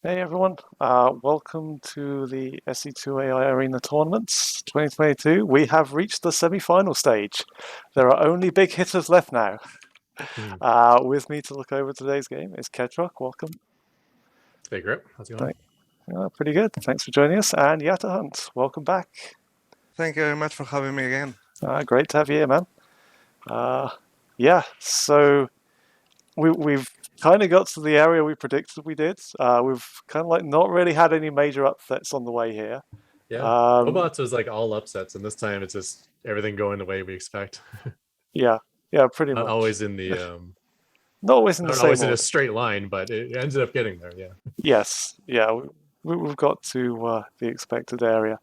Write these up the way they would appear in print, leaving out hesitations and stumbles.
Hey everyone, welcome to the Sc2AI Arena Tournaments 2022. We have reached the semi-final stage. There are only big hitters left now. Hmm. With me to look over today's game is Ketroc. Welcome. Hey, Grip. How's it going? Pretty good. Thanks for joining us. And Yatta Hunt, welcome back. Thank you very much for having me again. Great to have you here, man. So we've kind of got to the area we predicted we did. We've kind of like not really had any major upsets on the way here. Yeah, Robots was like all upsets, and this time it's just everything going the way we expect. Yeah, pretty Not much. always in the Not always in the not same always in order. a straight line, but it ended up getting there. Yeah. Yes, yeah, we've got to the expected area.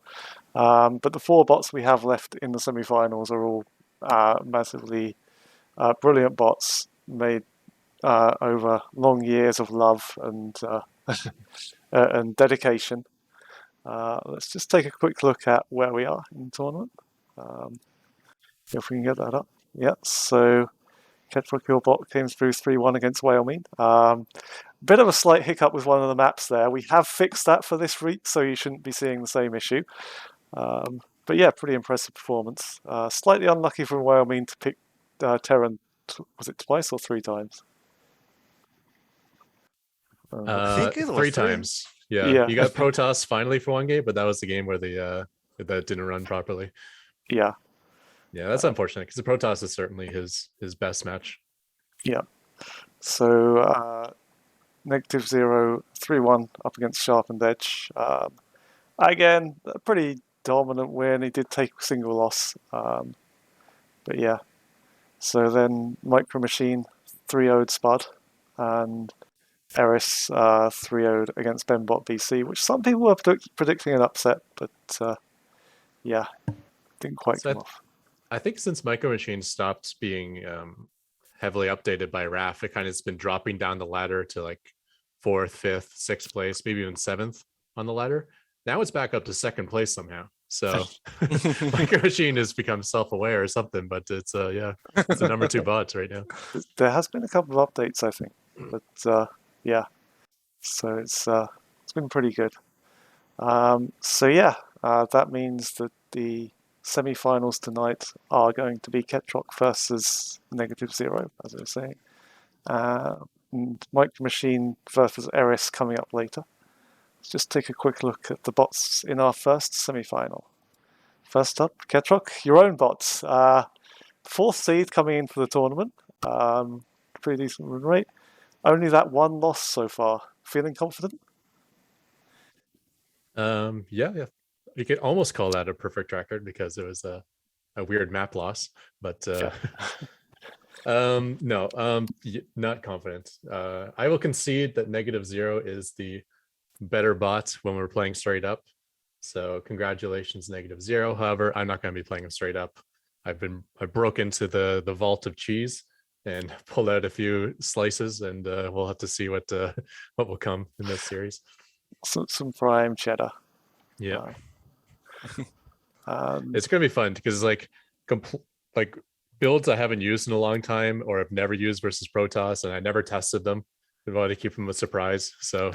But the four bots we have left in the semi-finals are all massively brilliant bots made over long years of love and dedication. Let's just take a quick look at where we are in the tournament. If we can get that up. Yeah, so Ketroc, your bot came through 3-1 against Wyoming. Bit of a slight hiccup with one of the maps there. We have fixed that for this week, so you shouldn't be seeing the same issue. But yeah, pretty impressive performance. Slightly unlucky for Wyoming to pick Terran, was it twice or three times? I think it was three times. Yeah, you got Protoss finally for one game, but that was the game where that didn't run properly. Yeah. Yeah, that's unfortunate because the Protoss is certainly his best match. Yeah. So NegativeZero 3-1 up against Sharpened Edge. Again, a pretty dominant win. He did take a single loss. But yeah. So then Micro Machine 3-0'd Spud and Eris 3-0'd against Benbot BC, which some people were predicting an upset, but yeah, didn't quite come off. I think since Micro Machine stopped being heavily updated by RAF, it kind of has been dropping down the ladder to like 4th, 5th, 6th place, maybe even 7th on the ladder. Now it's back up to 2nd place somehow. So Micro Machine has become self-aware or something, but it's it's the number 2 bot right now. There has been a couple of updates, I think, but yeah, so it's been pretty good. That means that the semi-finals tonight are going to be Ketroc versus NegativeZero, as I was saying. And Micro Machine versus Eris coming up later. Let's just take a quick look at the bots in our first semi-final. First up, Ketroc, your own bots. 4th seed coming into the tournament. Pretty decent run rate. Only that one loss so far. Feeling confident? Yeah. You could almost call that a perfect record because it was a weird map loss, but no, not confident. I will concede that NegativeZero is the better bot when we're playing straight up. So congratulations, NegativeZero. However, I'm not going to be playing him straight up. I broke into the vault of cheese and pulled out a few slices, and we'll have to see what will come in this series. Some prime cheddar. Yeah. It's gonna be fun because like builds I haven't used in a long time or have never used versus Protoss, and I never tested them. We want to keep them a surprise, so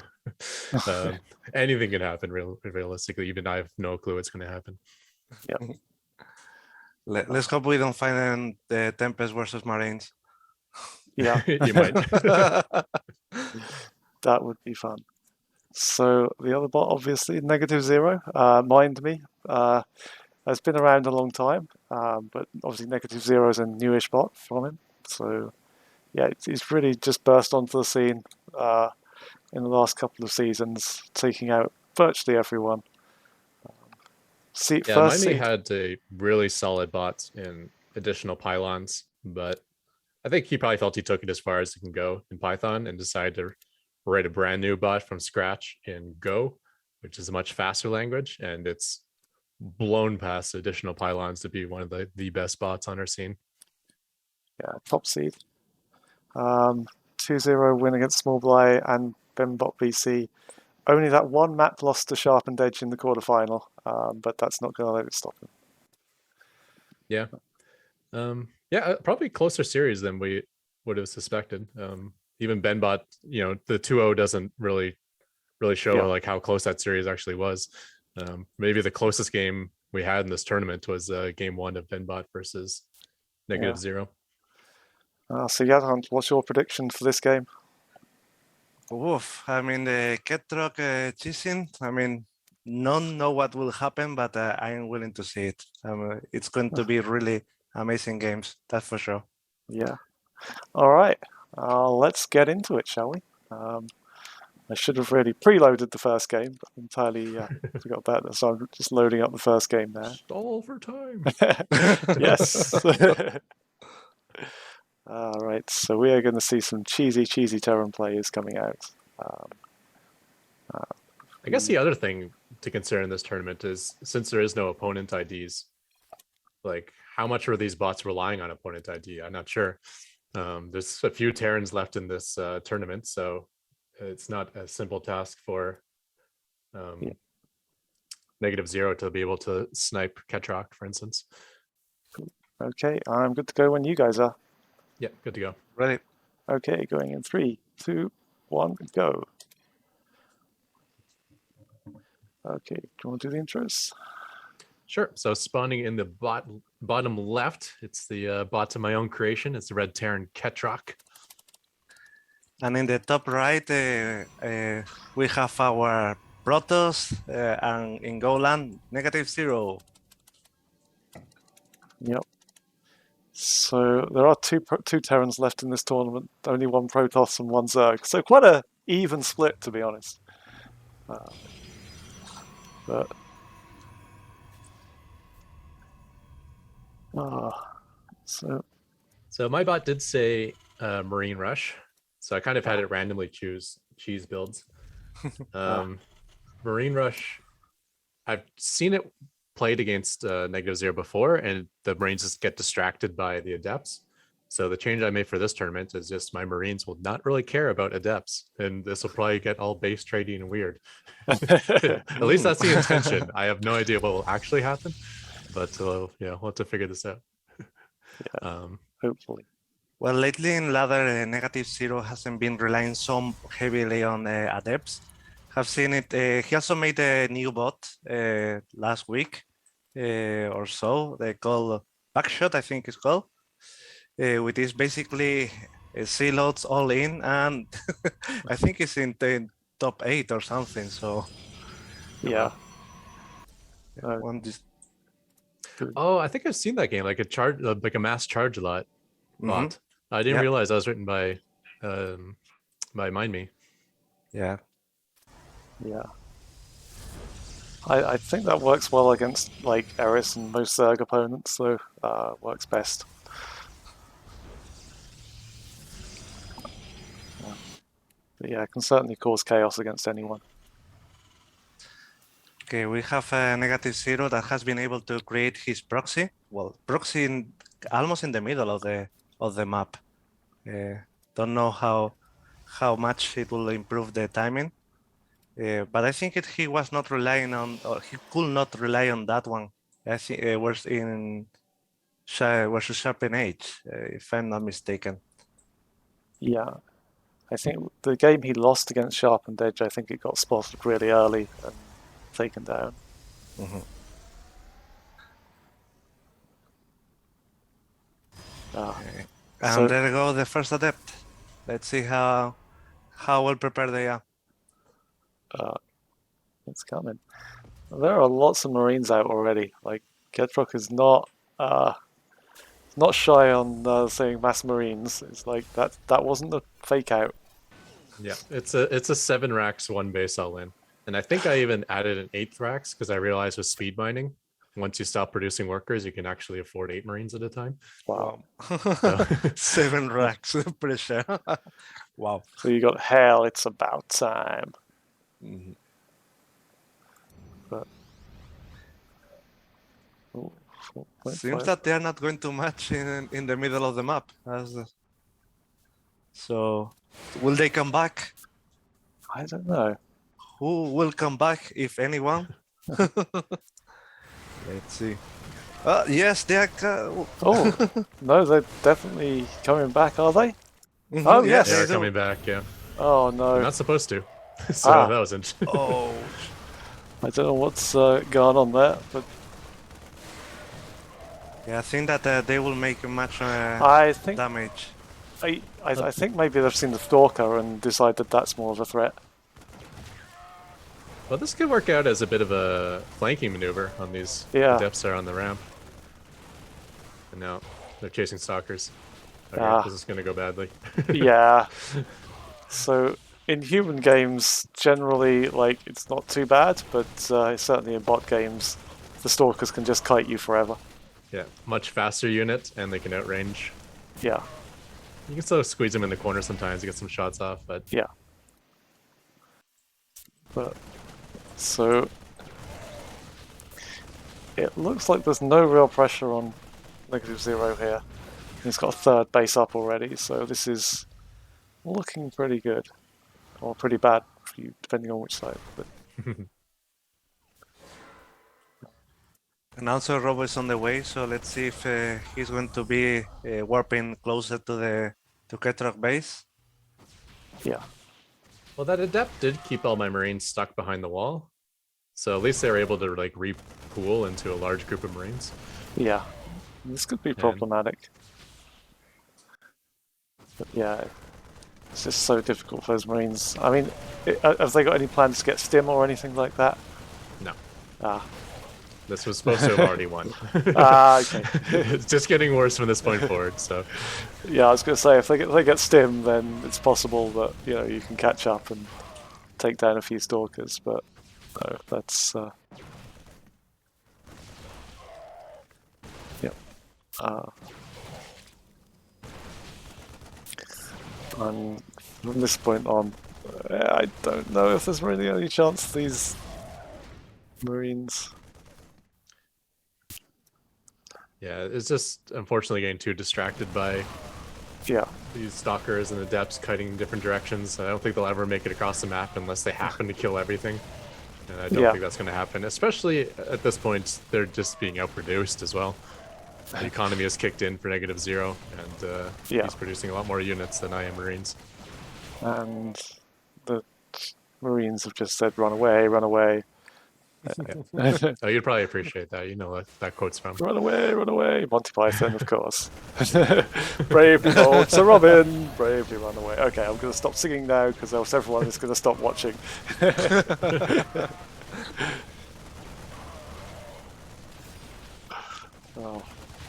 anything can happen realistically. Even I have no clue what's going to happen. Yeah. Let's hope we don't find the Tempest versus Marines. Yeah, you might. That would be fun. So the other bot, obviously, NegativeZero, Mind Me, has been around a long time, but obviously NegativeZero is a newish bot from him. So yeah, he's really just burst onto the scene in the last couple of seasons, taking out virtually everyone. Mind Me had a really solid bot in additional pylons, but I think he probably felt he took it as far as it can go in Python and decided to write a brand new bot from scratch in Go, which is a much faster language, and it's blown past additional pylons to be one of the best bots on our scene. Yeah, top seed. 2-0 win against Small Bly and Benbot BC. Only that one map loss to Sharpened Edge in the quarterfinal, but that's not going to let it stop him. Yeah. Probably closer series than we would have suspected. Even Benbot, the 2-0 doesn't really really show Yeah. like how close that series actually was. Maybe the closest game we had in this tournament was game 1 of Benbot versus NegativeZero. So Yadhunt, what's your prediction for this game? Oof, I mean, the Ketroc cheesing, I mean, none know what will happen, but I am willing to see it. It's going to be really amazing games, that's for sure. Yeah. All right. Let's get into it, shall we? I should have really preloaded the first game, but entirely forgot about that. So I'm just loading up the first game now. Stall for time. Yes. All right. So we are going to see some cheesy Terran players coming out. I guess the other thing to consider in this tournament is, since there is no opponent IDs, like how much are these bots relying on opponent ID? I'm not sure. There's a few Terrans left in this tournament, so it's not a simple task for NegativeZero to be able to snipe Ketroc, for instance. Okay, I'm good to go when you guys are. Yeah, good to go. Ready? Okay, going in 3, 2, 1, go. Okay, do you want to do the intros? Sure. So spawning in the bottom left, it's the bot of my own creation. It's the red Terran Ketroc. And in the top right, we have our Protoss, and in Golan, NegativeZero. Yep. So there are two Terrans left in this tournament. Only one Protoss and one Zerg. So quite a even split, to be honest. But so my bot did say Marine Rush, so I kind of had it randomly choose cheese builds. Marine Rush, I've seen it played against NegativeZero before, and the Marines just get distracted by the Adepts. So the change I made for this tournament is just my Marines will not really care about Adepts, and this will probably get all base trading and weird. At least that's the intention. I have no idea what will actually happen, but we'll have to figure this out. Hopefully. Well, lately in ladder, NegativeZero hasn't been relying so heavily on Adepts. I've seen it. He also made a new bot last week or so. They call Backshot, I think it's called, which is basically C-loads all in, and I think it's in the top 8 or something. So yeah. Oh, I think I've seen that game, like a charge, like a mass charge lot bot. I didn't realize that was written by MindMe. Yeah. Yeah. I think that works well against like Eris and most Zerg opponents, so works best. But yeah, it can certainly cause chaos against anyone. Okay, we have a NegativeZero that has been able to create his proxy. Well, proxy almost in the middle of the map. Don't know how much it will improve the timing, but I think he was not relying on, or he could not rely on that one. I think it was in versus Sharpen Age, if I'm not mistaken. Yeah, I think the game he lost against Sharpened Edge, I think it got spotted really early and taken down. And there go the first Adept. Let's see how well prepared they are. It's coming. There are lots of Marines out already. Like Ketroc is not shy on saying mass Marines. It's like that wasn't a fake out. Yeah, it's a 7 racks 1 base all in, and I think I even added an 8th racks because I realized with speed mining, once you stop producing workers, you can actually afford 8 Marines at a time. Wow. 7 racks pressure. Wow. So you got hell. It's about time. But seems that they are not going to match in the middle of the map. So will they come back? I don't know. Who will come back, if anyone? Let's see. Yes, they are. Oh no, they're definitely coming back, are they? Oh Yeah, yes, they're coming back. Yeah. Oh no, They're not supposed to. So that was interesting. Oh, I don't know what's going on there, but yeah, I think that they will make much I think damage. I think maybe they've seen the Stalker and decided that's more of a threat. Well, this could work out as a bit of a flanking maneuver on these Adepts that are on the ramp. And now they're chasing stalkers. Okay, this is going to go badly. Yeah. So in human games, generally, like, it's not too bad, but certainly in bot games, the stalkers can just kite you forever. Yeah, much faster unit, and they can outrange. Yeah. You can still squeeze them in the corner sometimes to get some shots off, but yeah. But so it looks like there's no real pressure on NegativeZero here. He's got a third base up already, so this is looking pretty good. Or pretty bad, for you, depending on which side. But And also Robo is on the way, so let's see if he's going to be warping closer to the Ketroc base. yeah. Well, that Adept did keep all my Marines stuck behind the wall. So at least they were able to like repool into a large group of Marines. Yeah. This could be problematic. But yeah, it's just so difficult for those Marines. I mean, have they got any plans to get stim or anything like that? No. Ah. This was supposed to have already won. Okay. It's just getting worse from this point forward. So yeah, I was going to say if they get stim, then it's possible that you can catch up and take down a few stalkers. But no, that's yeah. And from this point on, I don't know if there's really any chance these Marines. yeah, it's just unfortunately getting too distracted by these stalkers and adepts kiting in different directions. I don't think they'll ever make it across the map unless they happen to kill everything. And I don't think that's going to happen, especially at this point. They're just being outproduced as well. The economy has kicked in for NegativeZero, and he's producing a lot more units than I am Marines. And the Marines have just said, "Run away, run away." Oh, you'd probably appreciate that. You know what that quote's from. Run away, run away. Monty Python, of course. Bravely bold Sir Robin, bravely run away. Okay, I'm going to stop singing now because else everyone is going to stop watching. Oh,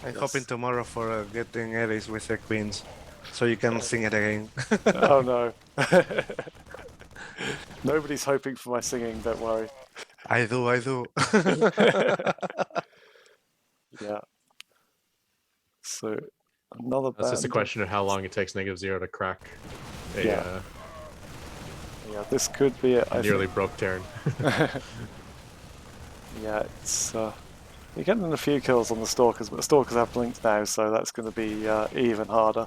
I'm hoping tomorrow for getting Ares with the Queens, so you can sing it again. Oh no. Nobody's hoping for my singing, don't worry. I do. Yeah. So another That's just a question of how long it takes NegativeZero to crack a yeah, this could be it. nearly broke Terran. Yeah, it's you're getting a few kills on the Stalkers, but the Stalkers have blinked now, so that's going to be even harder.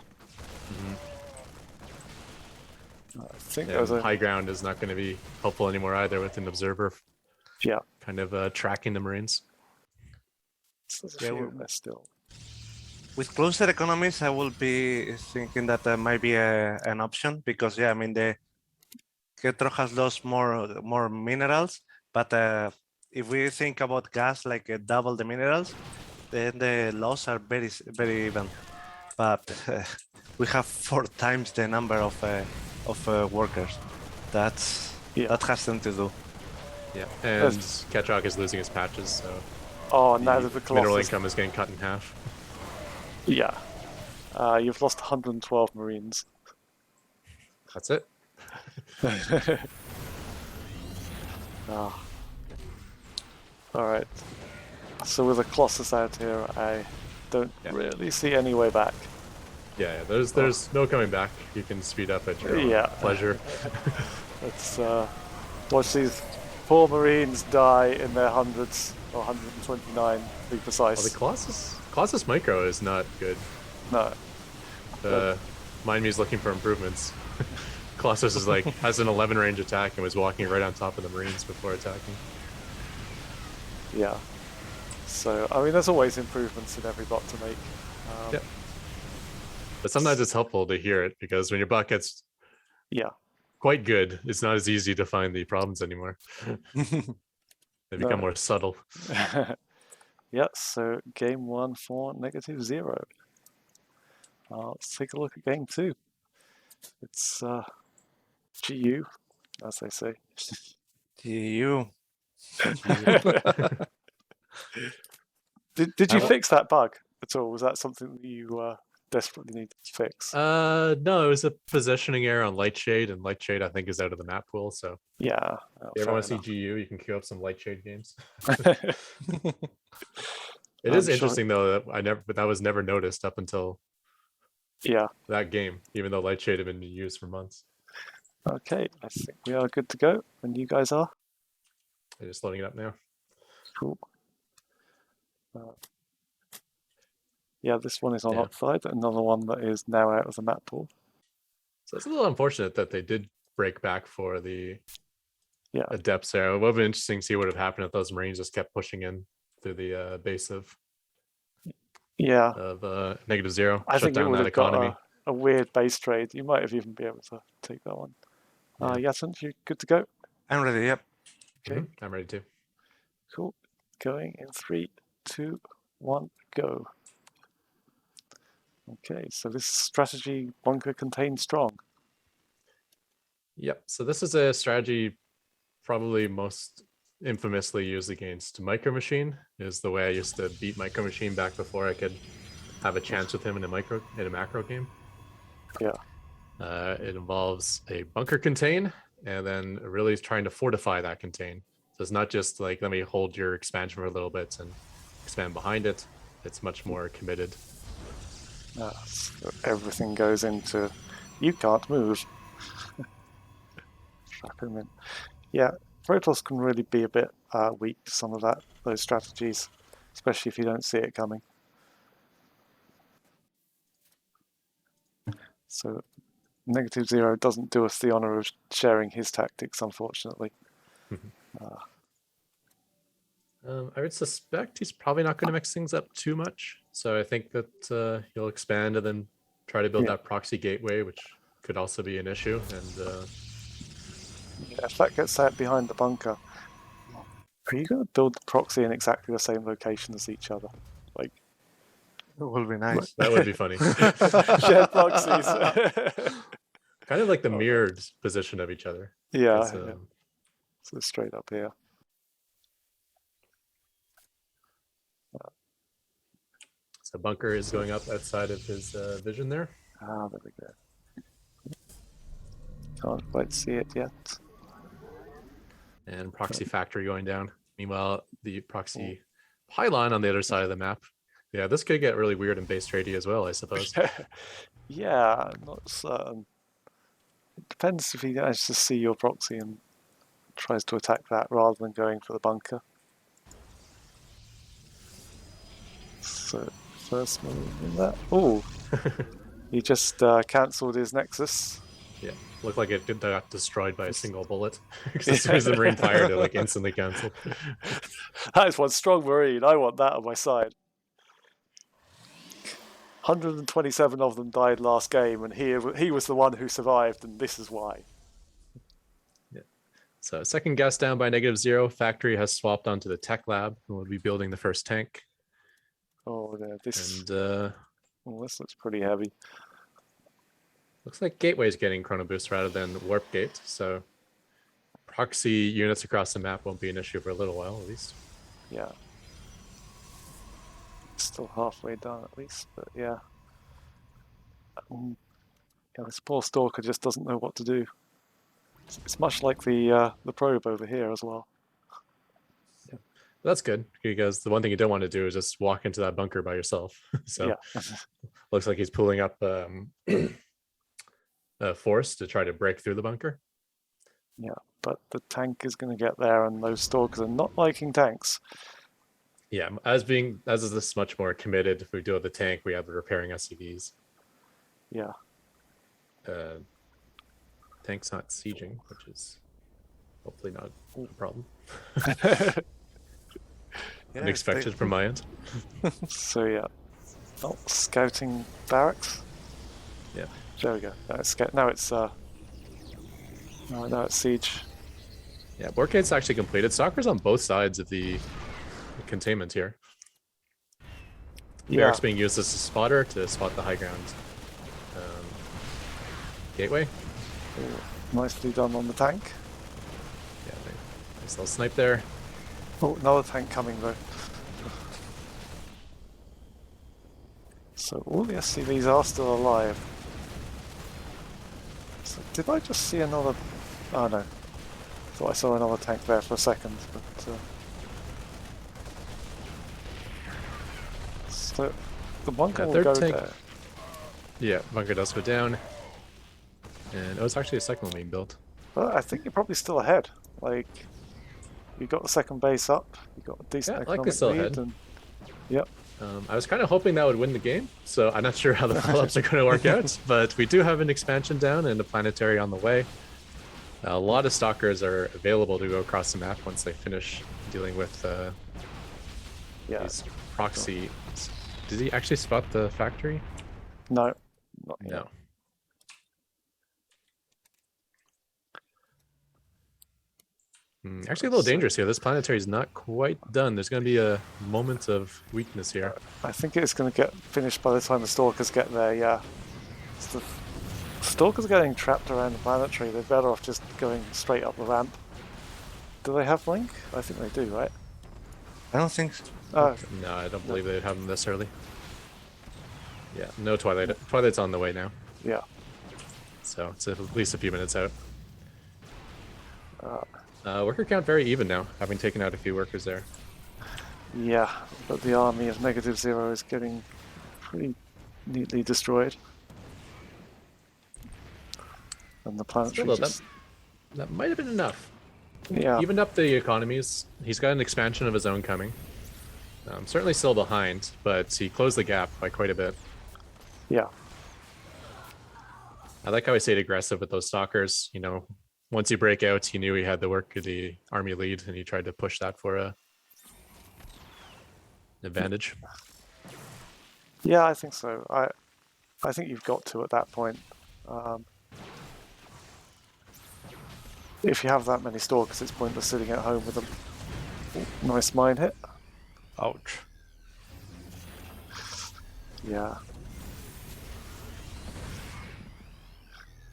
I think there's high ground is not going to be helpful anymore either with an observer. Kind of tracking the Marines. There's a few there still. With closer economies, I will be thinking that might be an option because I mean the Ketroc has lost more minerals, but if we think about gas, like double the minerals, then the loss are very even. But we have 4 times the number of workers. That has something to do. Yeah, and Ketroc is losing his patches, so now the mineral income is getting cut in half. Yeah, you've lost 112 Marines. That's it. Alright. So with a Colossus out here, I don't really see any way back. Yeah, there's no coming back. You can speed up at your own pleasure. Let's watch these poor Marines die in their hundreds, or 129 to be precise. Well, the Colossus Micro is not good. No. Mind me is looking for improvements. Colossus is like has an 11 range attack and was walking right on top of the Marines before attacking. Yeah. So I mean, there's always improvements in every bot to make. But sometimes it's helpful to hear it because when your bot gets quite good. It's not as easy to find the problems anymore. They become No. more subtle. Yeah, so game 1 for NegativeZero. Let's take a look at game 2. It's GU, as they say. GU. Did you How- fix that bug at all? Was that something that you desperately needed to fix? No, it was a positioning error on Lightshade, and Lightshade I think is out of the map pool. So Yeah. if you ever want to see GU, you can queue up some Lightshade games. It I'm is sure- interesting though that that was never noticed up until Yeah. that game, even though Lightshade had been used for months. Okay, I think we are good to go, and you guys are. They're just loading it up now. Cool. Yeah, this one is on Yeah. Oxide, another one that is now out of the map pool. So it's a little unfortunate that they did break back for the Yeah. Adepts there. It would have been interesting to see what would have happened if those Marines just kept pushing in through the base of Yeah, NegativeZero. I Shut think it down would that have got economy. a weird base trade. You might have even been able to take that one. Yeah. Yasin, you good to go? I'm ready, yep. Okay, I'm ready to. cool. Going in 3, 2, 1, go. Okay, so this strategy bunker contained strong. Yep. So this is a strategy probably most infamously used against Micro Machine. Is the way I used to beat Micro Machine back before I could have a chance with him in a macro game. Yeah. It involves a bunker contain and then really trying to fortify that contain. So it's not just like, let me hold your expansion for a little bit and expand behind it. It's much more committed. So everything goes into, you can't move. Trap him in. Yeah, Protoss can really be a bit weak to some of those strategies, especially if you don't see it coming. So NegativeZero doesn't do us the honor of sharing his tactics, unfortunately. I would suspect he's probably not going to mix things up too much. So I think that he'll expand and then try to build that proxy gateway, which could also be an issue. And Yeah, if that gets out behind the bunker, are you going to build the proxy in exactly the same location as each other? Like, It will be nice. that would be funny. shared proxies. Kind of like the mirrored position of each other. Yeah, It's, yeah. So straight up here. So bunker is going up outside of his vision there. Ah, there we go. Can't quite see it yet. And proxy factory going down. Meanwhile, the proxy pylon on the other side of the map. Yeah, this could get really weird in base trade as well, I suppose. Yeah, I'm not certain. It depends if he manages to see your proxy and tries to attack that rather than going for the bunker. So, first move in that. Oh, he just cancelled his Nexus. Yeah, looked like it got destroyed by a single bullet. Because as soon as the Marine fired, it like instantly canceled. That is one strong Marine. I want that on my side. 127 of them died last game, and he was the one who survived, and this is why. Yeah. So second gas down by NegativeZero. Factory has swapped onto the tech lab, and will be building the first tank. Oh, no, this looks pretty heavy. Looks like Gateway's getting Chrono Boost rather than Warp Gate, so proxy units across the map won't be an issue for a little while at least. Yeah. Still halfway done at least, but yeah. Yeah, this poor Stalker just doesn't know what to do. It's much like the probe over here as well. That's good, because the one thing you don't want to do is just walk into that bunker by yourself. So Yeah. looks like he's pulling up force to try to break through the bunker. Yeah, but the tank is going to get there, and those Stalkers are not liking tanks. Yeah, as is this much more committed. If we do have the tank, we have the repairing SCVs. Yeah. Tank's not sieging, which is hopefully not a problem. Yeah, Unexpected from my end. So yeah. Oh, scouting barracks. Yeah. There we go. Now it's Oh, no, it's Siege. Yeah, Borkate's actually completed. Soccer's on both sides of the containment here. Yeah. Barrack's being used as a spotter to spot the high ground gateway. Nicely done on the tank. Yeah, nice little snipe there. Oh, another tank coming though. So all the SCVs are still alive. So did I just see another... Oh no. Thought I saw another tank there for a second, but... So the bunker will third go tank. there. Yeah, bunker does go down. And it's actually a second one being built. But I think you're probably still ahead. Like, you got the second base up, you got a decent Yeah, I like economic this still lead, ahead. and yep. I was kind of hoping that would win the game, so I'm not sure how the follow-ups are going to work out, but we do have an expansion down and a planetary on the way. A lot of stalkers are available to go across the map once they finish dealing with these proxy. Did he actually spot the factory? No, not yet. No. Actually, a little dangerous here. This planetary is not quite done. There's going to be a moment of weakness here. I think it's going to get finished by the time the stalkers get there. Yeah, so the stalkers are getting trapped around the planetary. They're better off just going straight up the ramp. Do they have link? I think they do, right? I don't think so. Oh, No, I don't believe they'd have them this early. Yeah, no Twilight. Twilight's on the way now, yeah. so it's at least a few minutes out. Worker count very even now, having taken out a few workers there. Yeah, but the army of NegativeZero is getting pretty neatly destroyed. And the planetary Still, just... that might have been enough. Yeah, Evened up the economies. He's got an expansion of his own coming. Certainly still behind, but he closed the gap by quite a bit. yeah. I like how he stayed aggressive with those stalkers. You know, once he break out, he knew he had the work of the army lead, and he tried to push that for an advantage. Yeah, I think so. I think you've got to at that point. If you have that many stalkers, it's pointless sitting at home with them. Ooh, nice mine hit. Ouch. Yeah.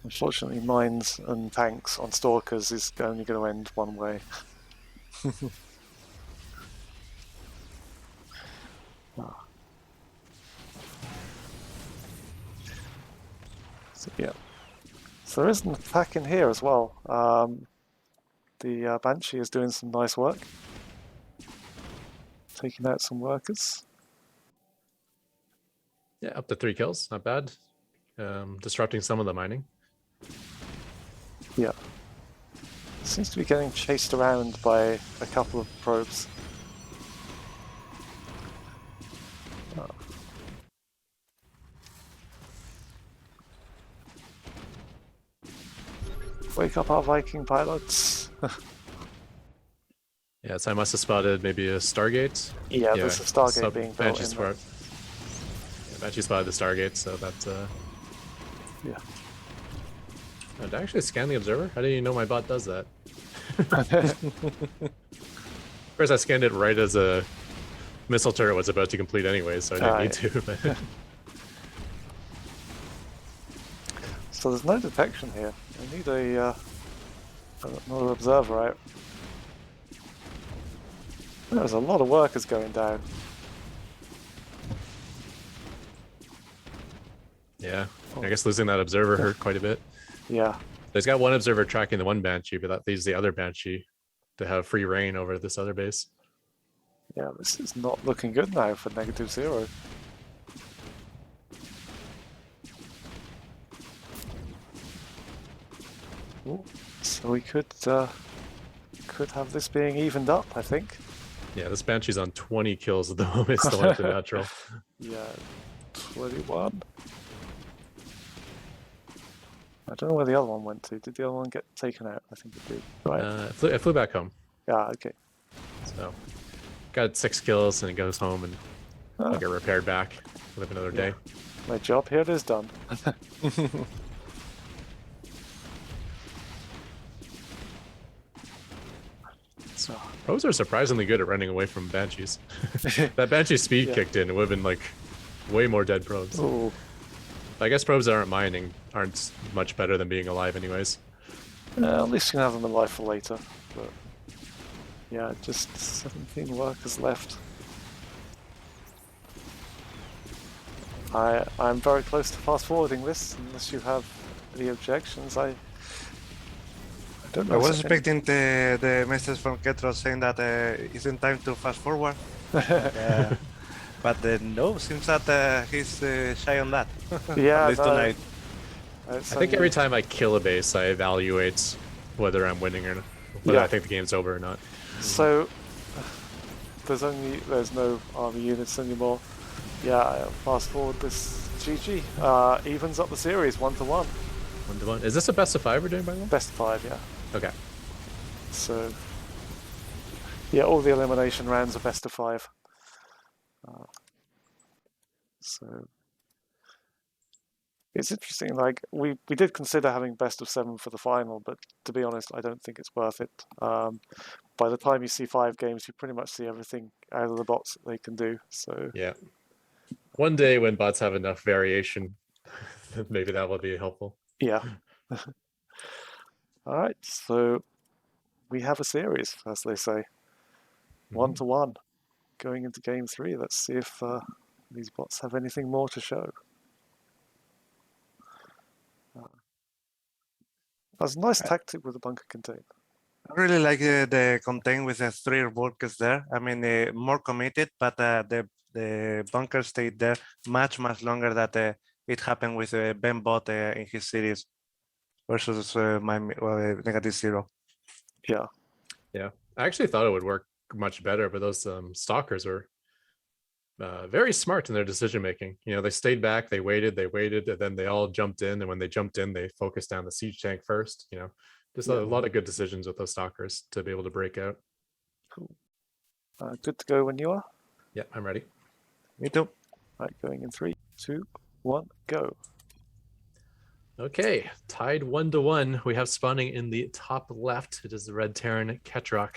Unfortunately, mines and tanks on stalkers is only going to end one way. So, yeah. So there is an attack in here as well. The Banshee is doing some nice work. Taking out some workers. Yeah, up to 3 kills, not bad. Disrupting some of the mining. Yeah. Seems to be getting chased around by a couple of probes. Wake up our Viking pilots. Yeah, so I must have spotted maybe a Stargate. Yeah, there's a Stargate being built Banshee in spotted. Yeah, Banshee spotted the Stargate, so that's Yeah. Oh, did I actually scan the observer? How do you know my bot does that? First, I scanned it right as a missile turret was about to complete anyway, so I didn't need to. But So there's no detection here. We need another observer out. There's a lot of workers going down. yeah, I guess losing that observer hurt quite a bit. Yeah. He's got one observer tracking the one Banshee, but that leaves the other Banshee to have free reign over this other base. Yeah, this is not looking good now for NegativeZero. Ooh, so we could have this being evened up, I think. Yeah, this Banshee's on 20 kills at the moment, still at the natural. Yeah, 21. I don't know where the other one went to. Did the other one get taken out? I think it did. Right. It flew back home. Yeah, okay. So got 6 kills and it goes home and I'll get repaired back. Live another day. My job here is done. Probes are surprisingly good at running away from Banshees. That Banshee speed kicked in, it would have been like way more dead probes. Ooh. I guess probes that aren't mining aren't much better than being alive anyways. At least you can have them alive for later. But yeah, just 17 workers left. I'm very close to fast forwarding this, unless you have any objections. I don't know. I was expecting the message from Ketroc saying that it's in time to fast forward. But no, seems that he's shy on that. Yeah, at least tonight. I think every time I kill a base, I evaluate whether I'm winning or not, whether I think the game's over or not. So there's no army units anymore. Yeah, fast forward this GG. Evens up the series 1-1. 1-1. Is this a best of 5 we're doing by the way? Best of 5, yeah. Okay. So yeah, all the elimination rounds are best of 5. So it's interesting. Like we did consider having best of 7 for the final, but to be honest, I don't think it's worth it. By the time you see 5 games, you pretty much see everything out of the bots that they can do. So yeah, one day when bots have enough variation, maybe that will be helpful. Yeah. All right. So we have a series, as they say, 1-1, going into game 3. Let's see if these bots have anything more to show. That's a nice tactic with the bunker contain. I really like the contain with the 3 workers there. I mean, more committed, but the bunker stayed there much longer than it happened with Ben Bot in his series versus my NegativeZero. Yeah. Yeah, I actually thought it would work much better, but those stalkers were very smart in their decision making. You know, they stayed back, they waited, and then they all jumped in. And when they jumped in, they focused down the siege tank first. You know, just a lot of good decisions with those stalkers to be able to break out. Cool. Good to go when you are. Yeah, I'm ready. Me too. Right, going in 3, 2, 1, go. Okay, tied 1-1. We have spawning in the top left. It is the red Terran Ketroc.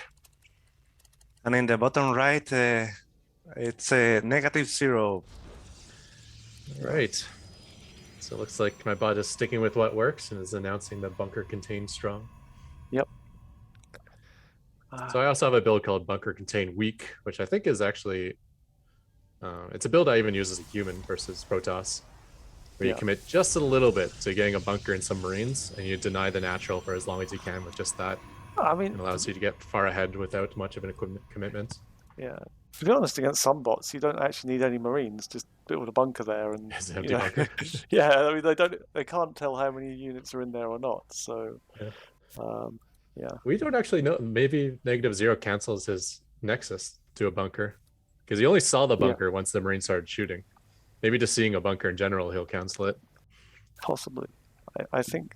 And in the bottom right, it's NegativeZero. All right. So it looks like my bot is sticking with what works and is announcing the bunker contain strong. Yep. So I also have a build called Bunker Contain Weak, which I think is actually it's a build I even use as a human versus Protoss, where you commit just a little bit to getting a bunker and some Marines, and you deny the natural for as long as you can with just that. I mean, it allows you to get far ahead without much of an equipment commitment. Yeah. To be honest, against some bots, you don't actually need any Marines. Just build a bunker there, and It's an empty bunker. yeah. I mean, they can't tell how many units are in there or not. So, yeah. We don't actually know. Maybe NegativeZero cancels his Nexus to a bunker because he only saw the bunker once the Marines started shooting. Maybe just seeing a bunker in general, he'll cancel it. Possibly. I think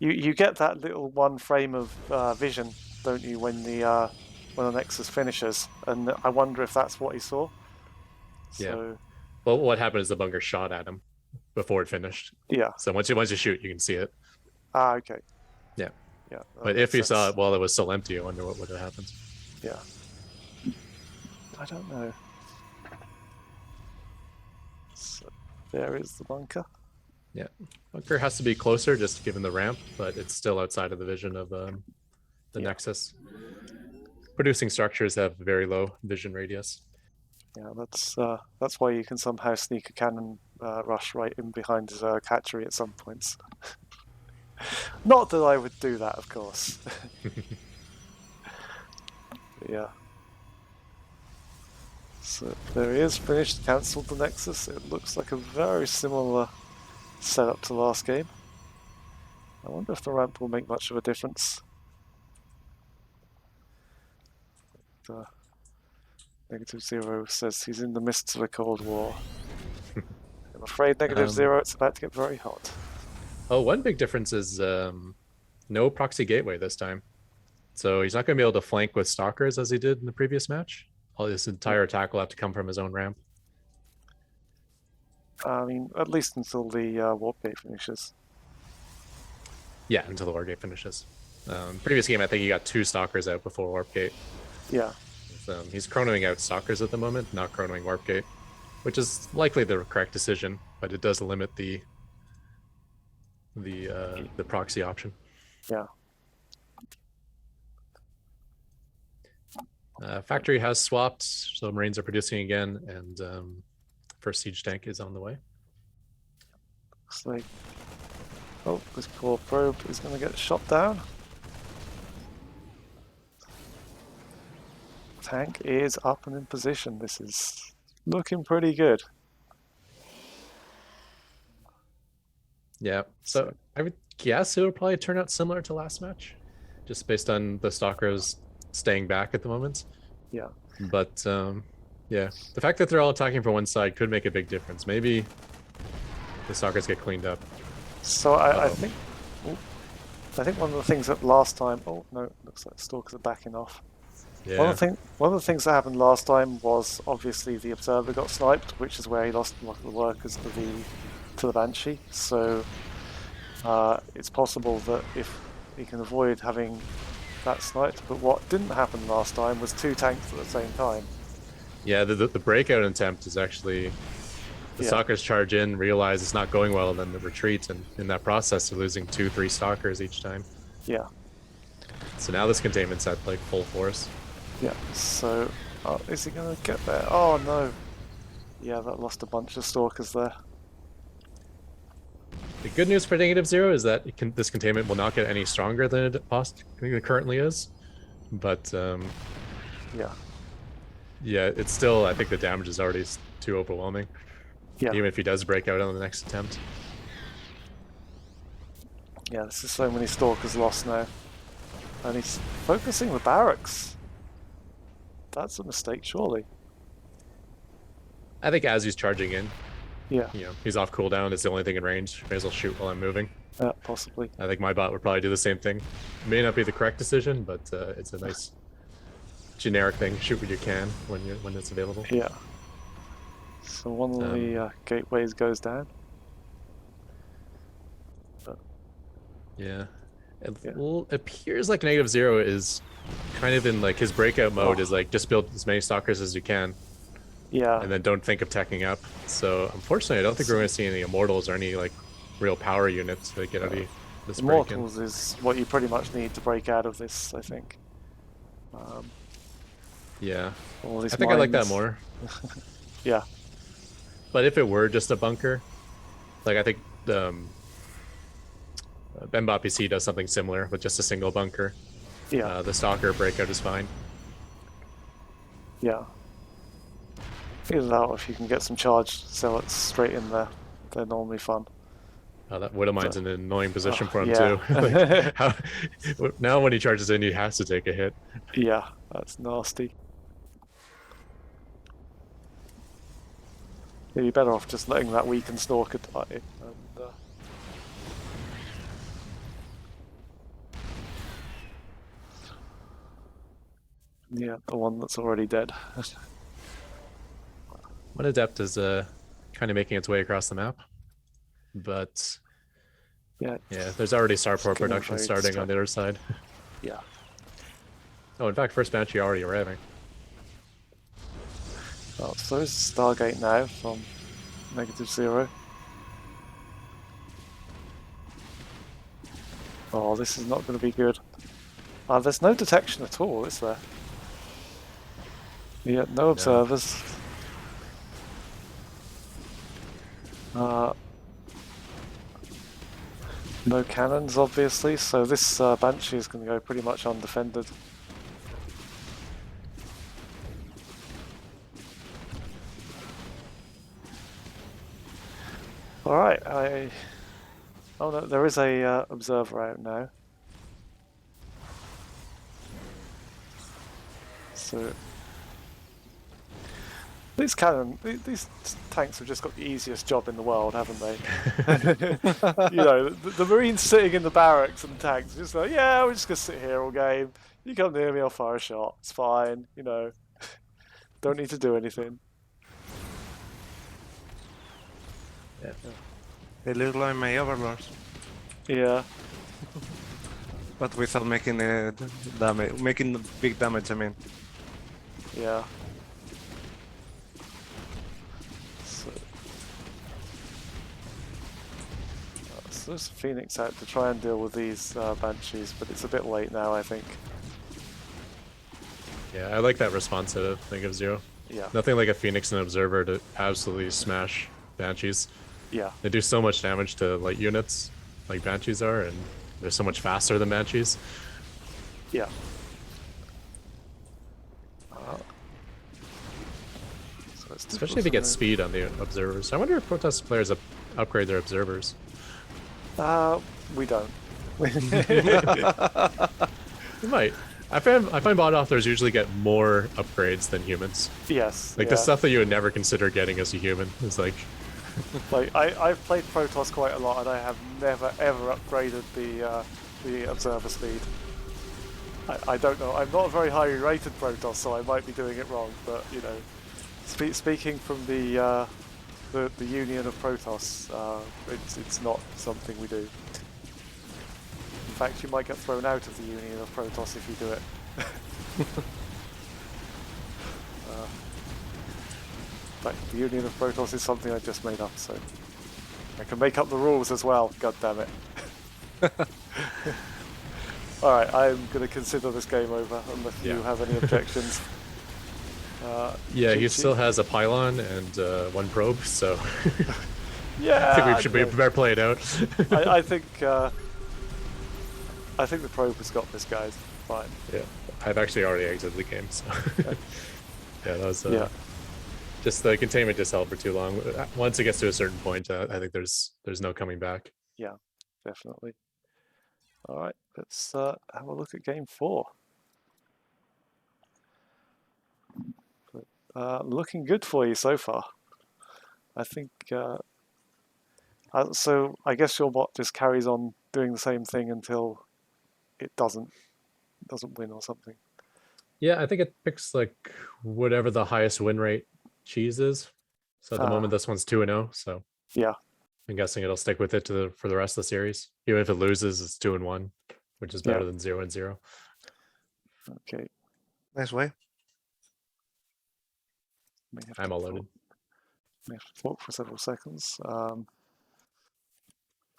you get that little one frame of vision, don't you, when the Nexus finishes? And I wonder if that's what he saw. Yeah. Well, what happened is the bunker shot at him before it finished. Yeah. So once you shoot, you can see it. Ah, okay. Yeah. Yeah. But if you saw it while it was still empty, I wonder what would have happened. Yeah. I don't know. So there is the bunker. Yeah. Bunker has to be closer just given the ramp, but it's still outside of the vision of the Nexus. Producing structures have very low vision radius. Yeah, that's why you can somehow sneak a cannon rush right in behind his catchery at some points. Not that I would do that, of course. Yeah. So there he is, finished, cancelled the Nexus. It looks like a very similar setup to last game. I wonder if the ramp will make much of a difference. NegativeZero says he's in the midst of a Cold War. I'm afraid NegativeZero, it's about to get very hot. Oh, one big difference is no proxy gateway this time. So he's not going to be able to flank with stalkers as he did in the previous match. All this entire attack will have to come from his own ramp. I mean, at least until the warp gate finishes. Yeah, until the war gate finishes. Previous game, I think he got 2 Stalkers out before Warp Gate. Yeah. He's chronoing out Stalkers at the moment, not chronoing Warp Gate, which is likely the correct decision, but it does limit the proxy option. Yeah. Factory has swapped, so Marines are producing again, and first siege tank is on the way. Looks like, oh, this poor probe is going to get shot down. Tank is up and in position. This is looking pretty good. Yeah, so I would guess it would probably turn out similar to last match, just based on the Stalkers staying back at the moment. Yeah. But yeah, the fact that they're all attacking for one side could make a big difference. Maybe the Stalkers get cleaned up. So I think one of the things that last time, oh no, it looks like Stalkers are backing off. Yeah. One of the things that happened last time was obviously the Observer got sniped, which is where he lost a lot of the workers to the Banshee. So it's possible that if he can avoid having that sniped, but what didn't happen last time was 2 tanks at the same time. Yeah, the breakout attempt is actually the Stalkers charge in, realize it's not going well, and then the retreat, and in that process they're losing 2-3 Stalkers each time. Yeah. So now this containment's at like full force. Yeah, so is he going to get there? Oh no. Yeah, that lost a bunch of Stalkers there. The good news for NegativeZero is that this containment will not get any stronger than it currently is. But yeah, it's still, I think the damage is already too overwhelming. Yeah. Even if he does break out on the next attempt. Yeah, this is so many Stalkers lost now. And he's focusing the barracks. That's a mistake, surely. I think as he's charging in, Yeah. he's off cooldown. It's the only thing in range. May as well shoot while I'm moving. Yeah, possibly. I think my bot would probably do the same thing. May not be the correct decision, but it's a nice generic thing. Shoot what you can when it's available. Yeah. So one of the gateways goes down. But yeah. It appears like NegativeZero is kind of in like his breakout mode is like just build as many Stalkers as you can. Yeah. And then don't think of teching up. So unfortunately, I don't think we're going to see any Immortals or any like real power units to get out of this break-in. Immortals is what you pretty much need to break out of this, I think. Yeah. All these I think I like that more. Yeah. But if it were just a bunker, like I think Bembot PC does something similar with just a single bunker. Yeah. The Stalker breakout is fine. Yeah. Either that or if you can get some charge zealots straight in there, they're normally fun. That Widowmine's in an annoying position for him yeah. too. Like, now when he charges in, he has to take a hit. Yeah, that's nasty. You'd be better off just letting that weakened Stalker die. And, yeah, the one that's already dead. One Adept is kind of making its way across the map. But yeah, there's already Starport production starting on the other side. Yeah. Oh, in fact, first Banshee already arriving. Oh, so there's Stargate now from NegativeZero. Oh, this is not going to be good. There's no detection at all, is there? Yeah, no observers. No cannons, obviously, so this Banshee is going to go pretty much undefended. Alright, oh no, there is a observer out now. So these tanks have just got the easiest job in the world, haven't they? You know, the Marines sitting in the barracks and tanks just like, yeah, we're just gonna sit here all game. You come near me, I'll fire a shot. It's fine, you know. Don't need to do anything. They look like my overlords. Yeah. But without making big damage. I mean, Yeah. So, there's Phoenix out to try and deal with these Banshees, but it's a bit late now, I think. Yeah, I like that response out of NegativeZero. Yeah. Nothing like a Phoenix and Observer to absolutely smash Banshees. Yeah. They do so much damage to light units, like Banshees are, and they're so much faster than Banshees. Yeah. So Especially if you get speed on the Observers. I wonder if Protoss players upgrade their Observers. We don't. You might. I find bot authors usually get more upgrades than humans. Yes. Like the stuff that you would never consider getting as a human is like. Like I've played Protoss quite a lot, and I have never ever upgraded the observer speed. I don't know. I'm not a very highly rated Protoss, so I might be doing it wrong. But you know, speaking from the union of Protoss, it's not something we do. In fact, you might get thrown out of the union of Protoss if you do it. But the union of Protoss is something I just made up, so I can make up the rules as well. God damn it! All right, I'm going to consider this game over unless you have any objections. Yeah, he still has a pylon and one probe, so yeah, I think we should be better play it out. I think the probe has got this, guys. Fine. Yeah, I've actually already exited the game, so yeah, that was just the containment just held for too long. Once it gets to a certain point, I think there's no coming back. Yeah, definitely. All right, let's have a look at game 4. Looking good for you so far. I think. So I guess your bot just carries on doing the same thing until it doesn't win or something. Yeah, I think it picks like whatever the highest win rate cheese is. So at the moment, this one's 2-0. So yeah, I'm guessing it'll stick with it for the rest of the series. Even if it loses, it's 2-1, which is better than 0-0. Okay. Nice way. I'm all loaded. May have to talk for several seconds.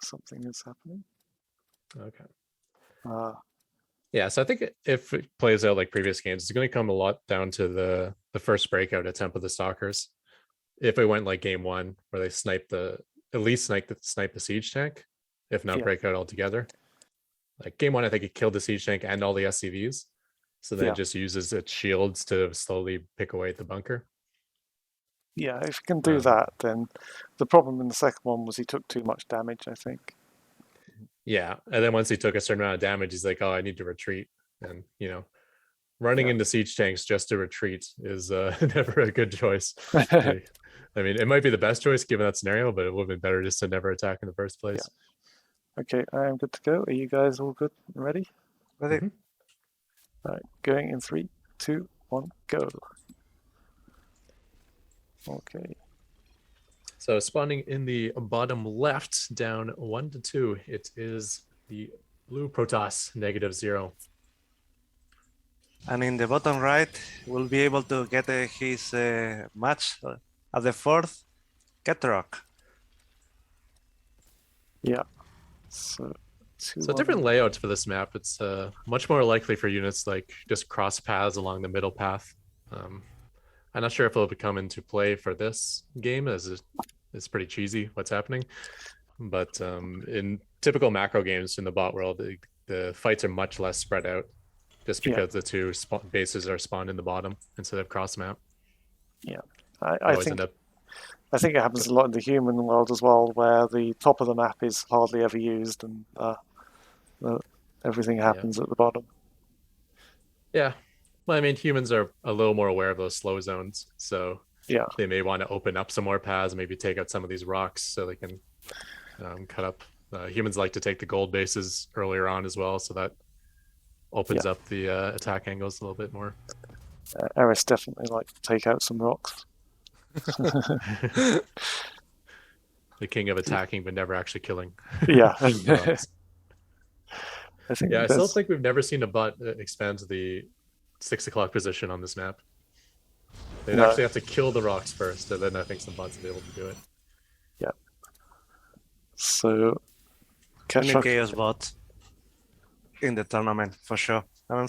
Something is happening. Okay. Yeah, so I think if it plays out like previous games, it's going to come a lot down to the first breakout attempt of the Stalkers. If it went like game 1, where they snipe the siege tank, if not break out altogether. Like game 1, I think it killed the siege tank and all the SCVs. So then it just uses its shields to slowly pick away at the bunker. Yeah, if you can do that, then the problem in the second one was he took too much damage, I think. Yeah, and then once he took a certain amount of damage, he's like, oh, I need to retreat. And, running into siege tanks just to retreat is never a good choice. I mean, it might be the best choice given that scenario, but it would have been better just to never attack in the first place. Yeah. Okay, I am good to go. Are you guys all good and ready? Ready. Mm-hmm. All right, going in 3, 2, 1, go. Okay. So spawning in the bottom left, down 1-2, it is the blue Protoss, -0. And in the bottom right, we'll be able to get his match at the 4th, Ketroc. Yeah. So different layouts for this map. It's much more likely for units like just cross paths along the middle path. I'm not sure if it'll come into play for this game, as it's pretty cheesy what's happening. But in typical macro games in the bot world, the fights are much less spread out, just because the two bases are spawned in the bottom instead of cross map. Yeah, I think it happens a lot in the human world as well, where the top of the map is hardly ever used, and everything happens at the bottom. Yeah. Well, I mean, humans are a little more aware of those slow zones, so they may want to open up some more paths, maybe take out some of these rocks so they can cut up. Humans like to take the gold bases earlier on as well, so that opens up the attack angles a little bit more. Eris definitely like to take out some rocks. The king of attacking, but never actually killing. Yeah. I think Yeah, I still there's think we've never seen a bot expand to the 6 o'clock position on this map. They'd No. actually have to kill the rocks first, and then I think some bots would be able to do it. so We need Ketroc. chaos bots in the tournament for sure. I mean,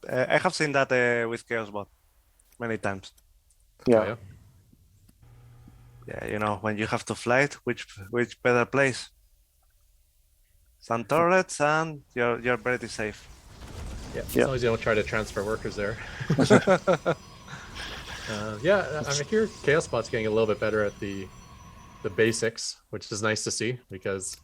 I have seen that with chaos bot many times. Yeah. Oh, yeah. Yeah, you know, when you have to flight, which better place? Some turrets and you're pretty safe. Yeah, as Yeah. long as you don't try to transfer workers there. Yeah, I hear Chaos Bot's getting a little bit better at the basics, which is nice to see because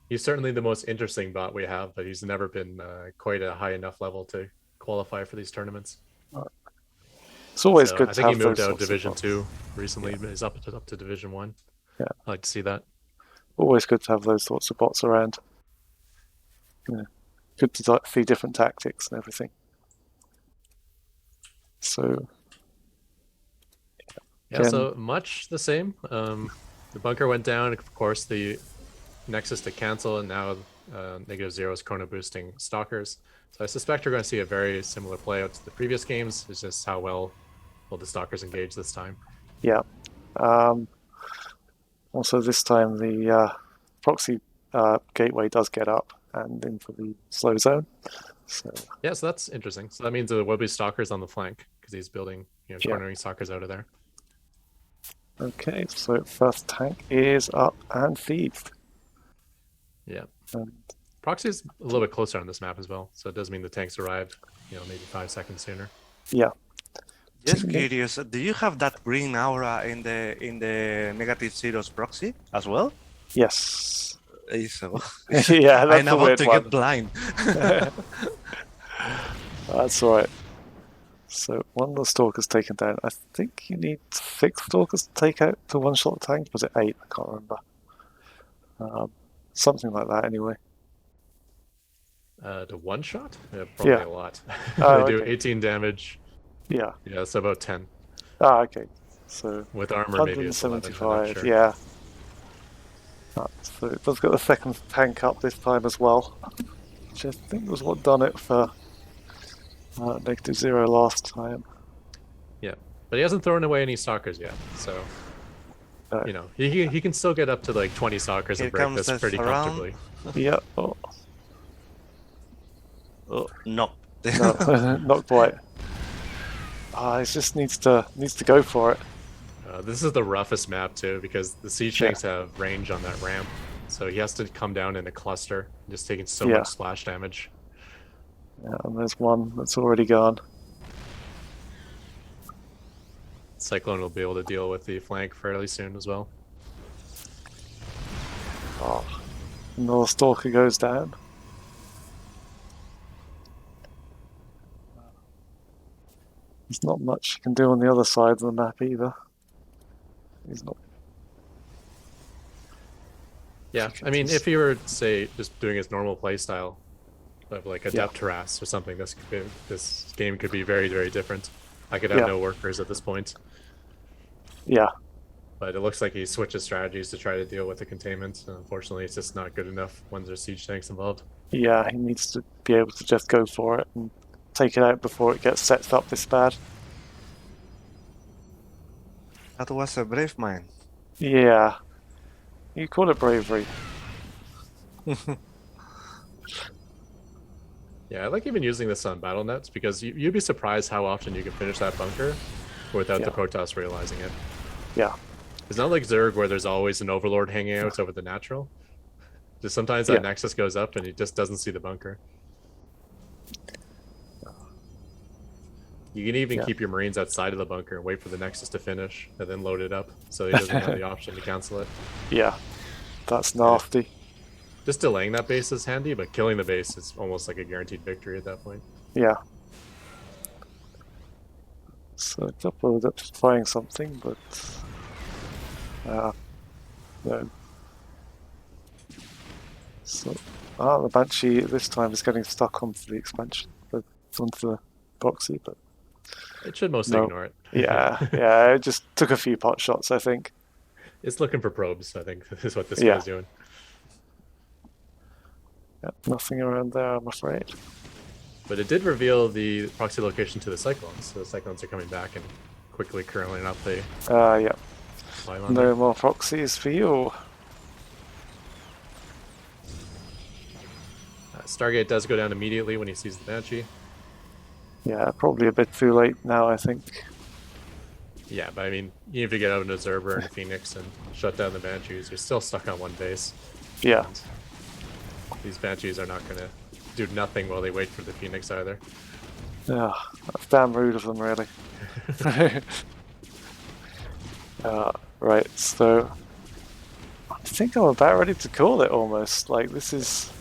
he's certainly the most interesting bot we have, but he's never been quite a high enough level to qualify for these tournaments. It's always So good I to think he have moved those out sorts of Division bots. 2 recently. He's up to Division 1. Yeah. I like to see that. Always good to have those sorts of bots around. Yeah. Good to see different tactics and everything. So Yeah, again, so much the same. The bunker went down. Of course, the Nexus to cancel, and now NegativeZero is chrono boosting Stalkers. So I suspect you're going to see a very similar play out to the previous games. It's just how well will the Stalkers engage this time. yeah. Also, this time the proxy gateway does get up and into the slow zone. So Yeah, so that's interesting. So that means there will be Stalkers on the flank because he's building, Yeah. cornering Stalkers out of there. okay, so first tank is up and thieved. Yeah. And Proxy's a little bit closer on this map as well, so it does mean the tanks arrived, maybe 5 seconds sooner. yeah, Just curious, do you have that green aura in the NegativeZero's proxy as well? yes. So Yeah, that's I'm a about weird to one. get blind. That's all right. So one of the stalkers taken down. I think you need 6 stalkers to take out the one-shot tank. Was it 8? I can't remember. Something like that, anyway. The one shot? Yeah, probably Yeah. a lot. Oh, They do okay. 18 damage. Yeah. Yeah, it's about 10. Ah, okay. So With armor, maybe it's 11. I'm not 175. sure. Yeah. So it does get the second tank up this time as well, which I think was what done it for NegativeZero last time. Yeah, but he hasn't thrown away any stalkers yet, so No. he can still get up to like 20 stalkers Here and break comes this the pretty surround. comfortably. Yeah. Oh, Oh, no. no, not quite. He just needs to go for it. This is the roughest map too because the siege Yeah. tanks have range on that ramp, so he has to come down in a cluster, just taking so Yeah. much splash damage. Yeah, and there's one that's already gone. Cyclone will be able to deal with the flank fairly soon as well. Oh, another stalker goes down. There's not much you can do on the other side of the map either. He's not. Yeah, I mean, if he were, say, just doing his normal playstyle of like Adept Harass or something, this game could be very, very different. I could have Yeah. no workers at this point. Yeah. But it looks like he switches strategies to try to deal with the containment. And unfortunately, it's just not good enough when there's siege tanks involved. Yeah, he needs to be able to just go for it and take it out before it gets set up this bad. That was a brave man. Yeah. You call it bravery. Yeah, I like even using this on battle nets because you'd be surprised how often you can finish that bunker without the Protoss realizing it. Yeah. It's not like Zerg where there's always an overlord hanging out over the natural. Just sometimes that Nexus goes up and he just doesn't see the bunker. You can even keep your Marines outside of the bunker and wait for the Nexus to finish and then load it up so he doesn't have the option to cancel it. Yeah. That's nasty. Just delaying that base is handy, but killing the base is almost like a guaranteed victory at that point. Yeah. So Double Adept's trying something, but no. So the Banshee this time is getting stuck onto the expansion, onto the proxy, but it should mostly ignore it. Yeah, it just took a few pot shots, I think. It's looking for probes, I think, is what this guy's doing. Yeah, nothing around there, I'm afraid. But it did reveal the proxy location to the Cyclones. So the Cyclones are coming back and quickly curling up the Yeah. pylon No there. more proxies for you. Stargate does go down immediately when he sees the Banshee. Yeah, probably a bit too late now, I think. Yeah, but I mean, even if you get out an Observer and Phoenix and shut down the Banshees, you're still stuck on one base. Yeah. And these Banshees are not going to do nothing while they wait for the Phoenix either. Yeah, that's damn rude of them, really. Right, so I think I'm about ready to call it almost. Like this is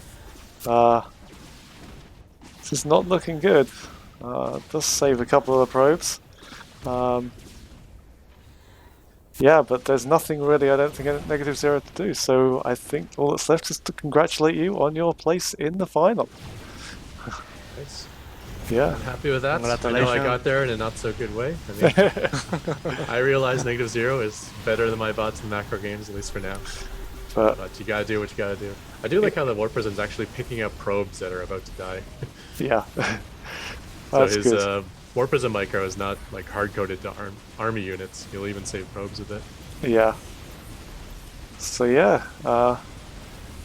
not looking good. It does save a couple of the probes. Yeah, but there's nothing really, I don't think, at NegativeZero to do. So I think all that's left is to congratulate you on your place in the final. Nice. Yeah. I'm happy with that. I know I Congratulations. got there in a not so good way. I mean, I realize NegativeZero is better than my bots in macro games, at least for now. But But you gotta do what you gotta do. I do like how the Warp Prism's actually picking up probes that are about to die. yeah. So That's his good. Warp Prism micro is not like hard-coded to army units. He'll even save probes with it. Yeah. So yeah,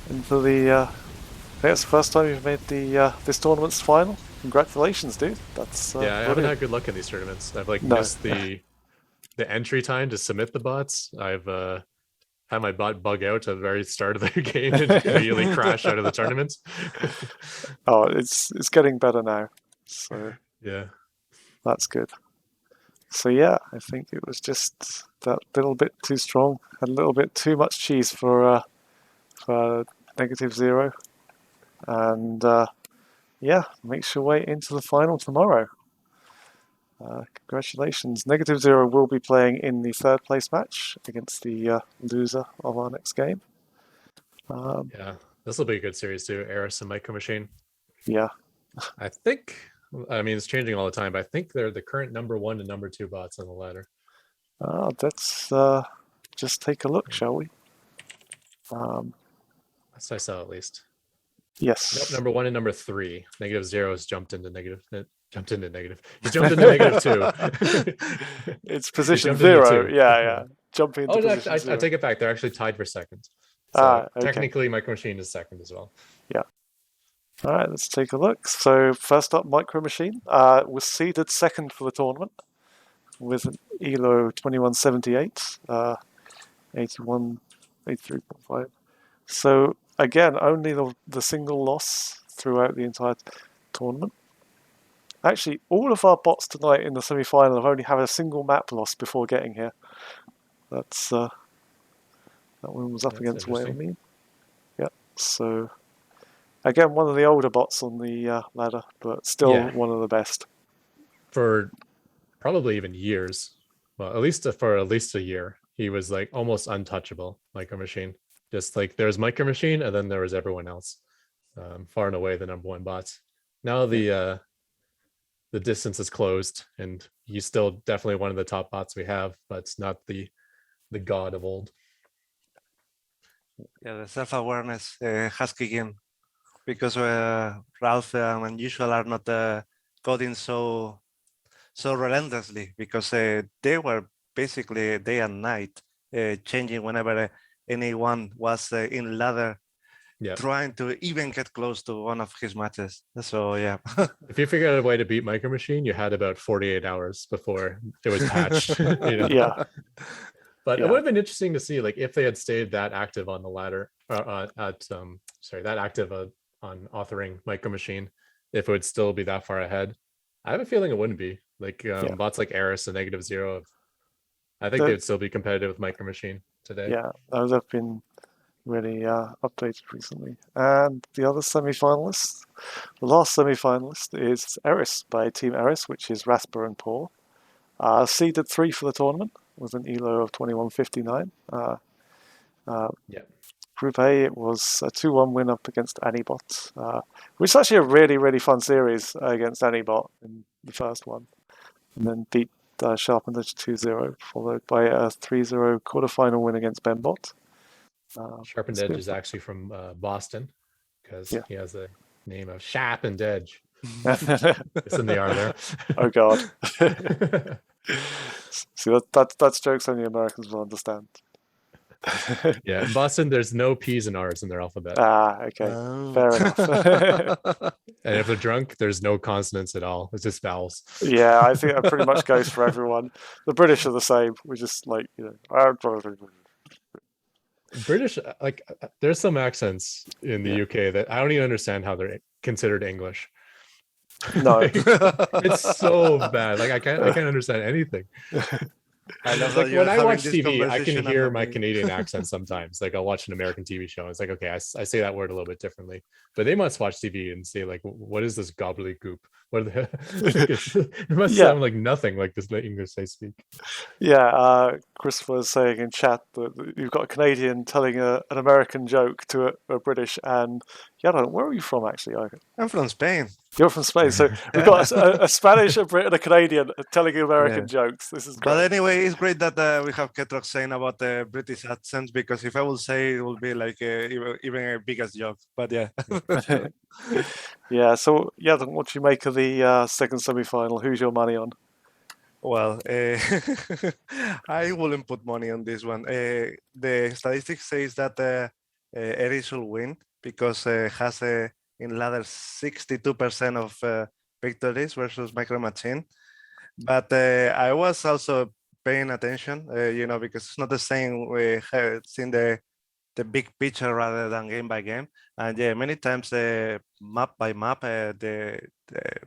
into the I think it's the first time you've made the this tournament's final. Congratulations, dude. That's Yeah, I haven't brilliant. had good luck in these tournaments. I've like No. missed the entry time to submit the bots. I've had my bot bug out at the very start of the game and immediately crash out of the tournament. Oh, it's getting better now. So Yeah. that's good. So yeah, I think it was just that little bit too strong, a little bit too much cheese for NegativeZero, and yeah, makes your way into the final tomorrow. Congratulations. NegativeZero will be playing in the third place match against the loser of our next game. Yeah, this will be a good series too. Eris and Micro Machine. Yeah. I think, I mean, it's changing all the time, but I think they're the current #1 and #2 bots on the ladder. Let's just take a look, shall we? That's what I saw at least. Yes. Nope, #1 and #3. NegativeZero has jumped into negative. Jumped into negative. He's jumped into -2. It's position jumped into 0. 2. Yeah. Jump into Oh, no, position 0. I take it back. They're actually tied for second. So Okay. technically, Micro Machine is second as well. Yeah. All right, let's take a look. So first up, Micro Machine was seeded second for the tournament with an ELO 2178, 81, 83.5. So again, only the single loss throughout the entire tournament. Actually, all of our bots tonight in the semi-final have only had a single map loss before getting here. That's that one was up That's against interesting. Whale. Yeah. So again, one of the older bots on the ladder, but still one of the best. For probably even years, well, at least for at least a year, he was like almost untouchable. Micro Machine, just like there's Micro Machine, and then there was everyone else. Far and away the #1 bots. Now the distance is closed, and he's still definitely one of the top bots we have, but it's not the god of old. Yeah, the self-awareness has kicked in because Ralph and Usual are not coding so relentlessly, because they were basically day and night changing whenever anyone was in ladder, trying to even get close to one of his matches. So yeah. If you figured out a way to beat Micro Machine, you had about 48 hours before it was patched. Yeah. But it would have been interesting to see, like, if they had stayed that active on the ladder, that active on authoring Micro Machine, if it would still be that far ahead. I have a feeling it wouldn't be. Like bots like Eris and NegativeZero, I think they would still be competitive with Micro Machine today. Yeah, those have been really updated recently. And the other semi-finalist, the last semi-finalist is Eris by Team Eris, which is Rasper and Paul. Seeded 3 for the tournament with an ELO of 2159. Group A, it was a 2-1 win up against Anibot, which is actually a really, really fun series against Anibot in the first one. And then beat Sharpened Edge 2-0, followed by a 3-0 quarterfinal win against Benbot. Sharpened Edge is actually from Boston, because Yeah. he has a name of Sharp and Edge. Oh Listen, they are there. God. See, that's jokes only Americans will understand. Yeah, in Boston, there's no P's and R's in their alphabet. Okay. Fair enough. And if they're drunk, there's no consonants at all. It's just vowels. Yeah, I think that pretty much goes for everyone. The British are the same. We're just like, British, like, there's some accents in the UK that I don't even understand how they're considered English. No. Like, it's so bad. Like I can't understand anything. I love Like that you're when I having watch this TV, I can conversation hear under my me. Canadian accent sometimes. Like I'll watch an American TV show. It's like, okay, I say that word a little bit differently, but they must watch TV and say like, what is this gobbledygook? What are the, like it must Yeah. sound like nothing like this English they speak. Yeah, Christopher was saying in chat that you've got a Canadian telling an American joke to a British, and yeah, I don't know, where are you from actually? I'm from Spain. You're from Spain, so we've got a Spanish, a Brit, and a Canadian telling American jokes. This is great. But anyway, it's great that we have Ketroc saying about the British accents, because if I will say, it will be like even a biggest joke. But yeah. Yeah, so yeah, then what do you make of the second semi-final? Who's your money on? Well, I wouldn't put money on this one. The statistics says that Eris will win because has in ladder 62% of victories versus Micro Machine. But I was also paying attention, because it's not the same. It's in the big picture rather than game by game. And yeah, many times map by map, the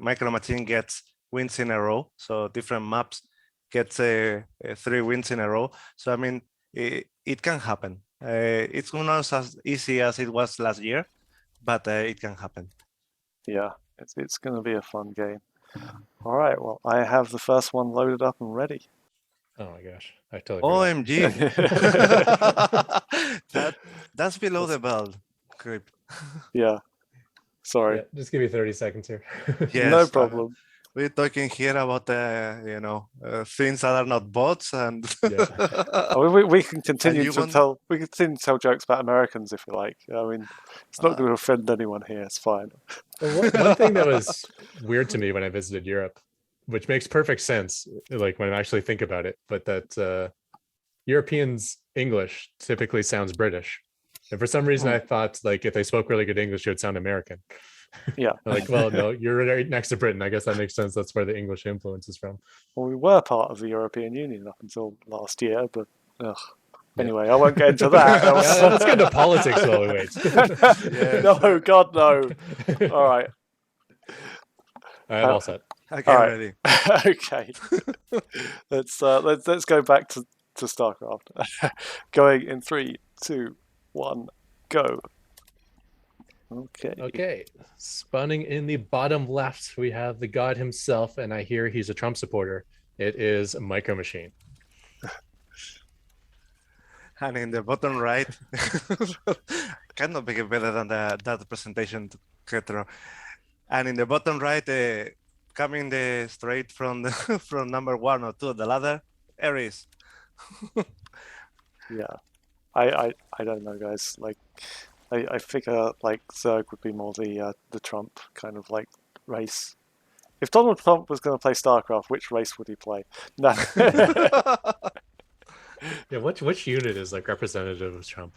Micro Machine gets wins in a row. So different maps gets 3 wins in a row. So I mean, it can happen. It's not as easy as it was last year, but it can happen. Yeah, it's going to be a fun game. All right, well, I have the first one loaded up and ready. Oh my gosh, I totally forgot. OMG. That's below the belt, Creep. Yeah, sorry. Yeah, just give me 30 seconds here. Yes, No problem. We're talking here about things that are not bots, and We can continue to tell jokes about Americans if you like. I mean, it's not going to offend anyone here. It's fine. Well, one thing that was weird to me when I visited Europe, which makes perfect sense, like when I actually think about it, but that Europeans' English typically sounds British. And for some reason, I thought like if they spoke really good English, it would sound American. Yeah. Like, well, no, you're right next to Britain. I guess that makes sense. That's where the English influence is from. Well, we were part of the European Union up until last year, but anyway, I won't get into that. Let's get into politics while we wait. No, God, no. All right. I'm all set. Okay, all right. ready. Okay. Let's go back to StarCraft. Going in 3, 2, 1, go. Okay. Spawning in the bottom left, we have the god himself, and I hear he's a Trump supporter. It is Micro Machine. And in the bottom right, cannot be better than that presentation, Ketroc. And in the bottom right, coming straight from from number 1 or 2 of the ladder, Ares. Yeah, I don't know, guys. Like, I figure like Zerg would be more the Trump kind of like race. If Donald Trump was going to play StarCraft, which race would he play? No. Yeah, which unit is like representative of Trump?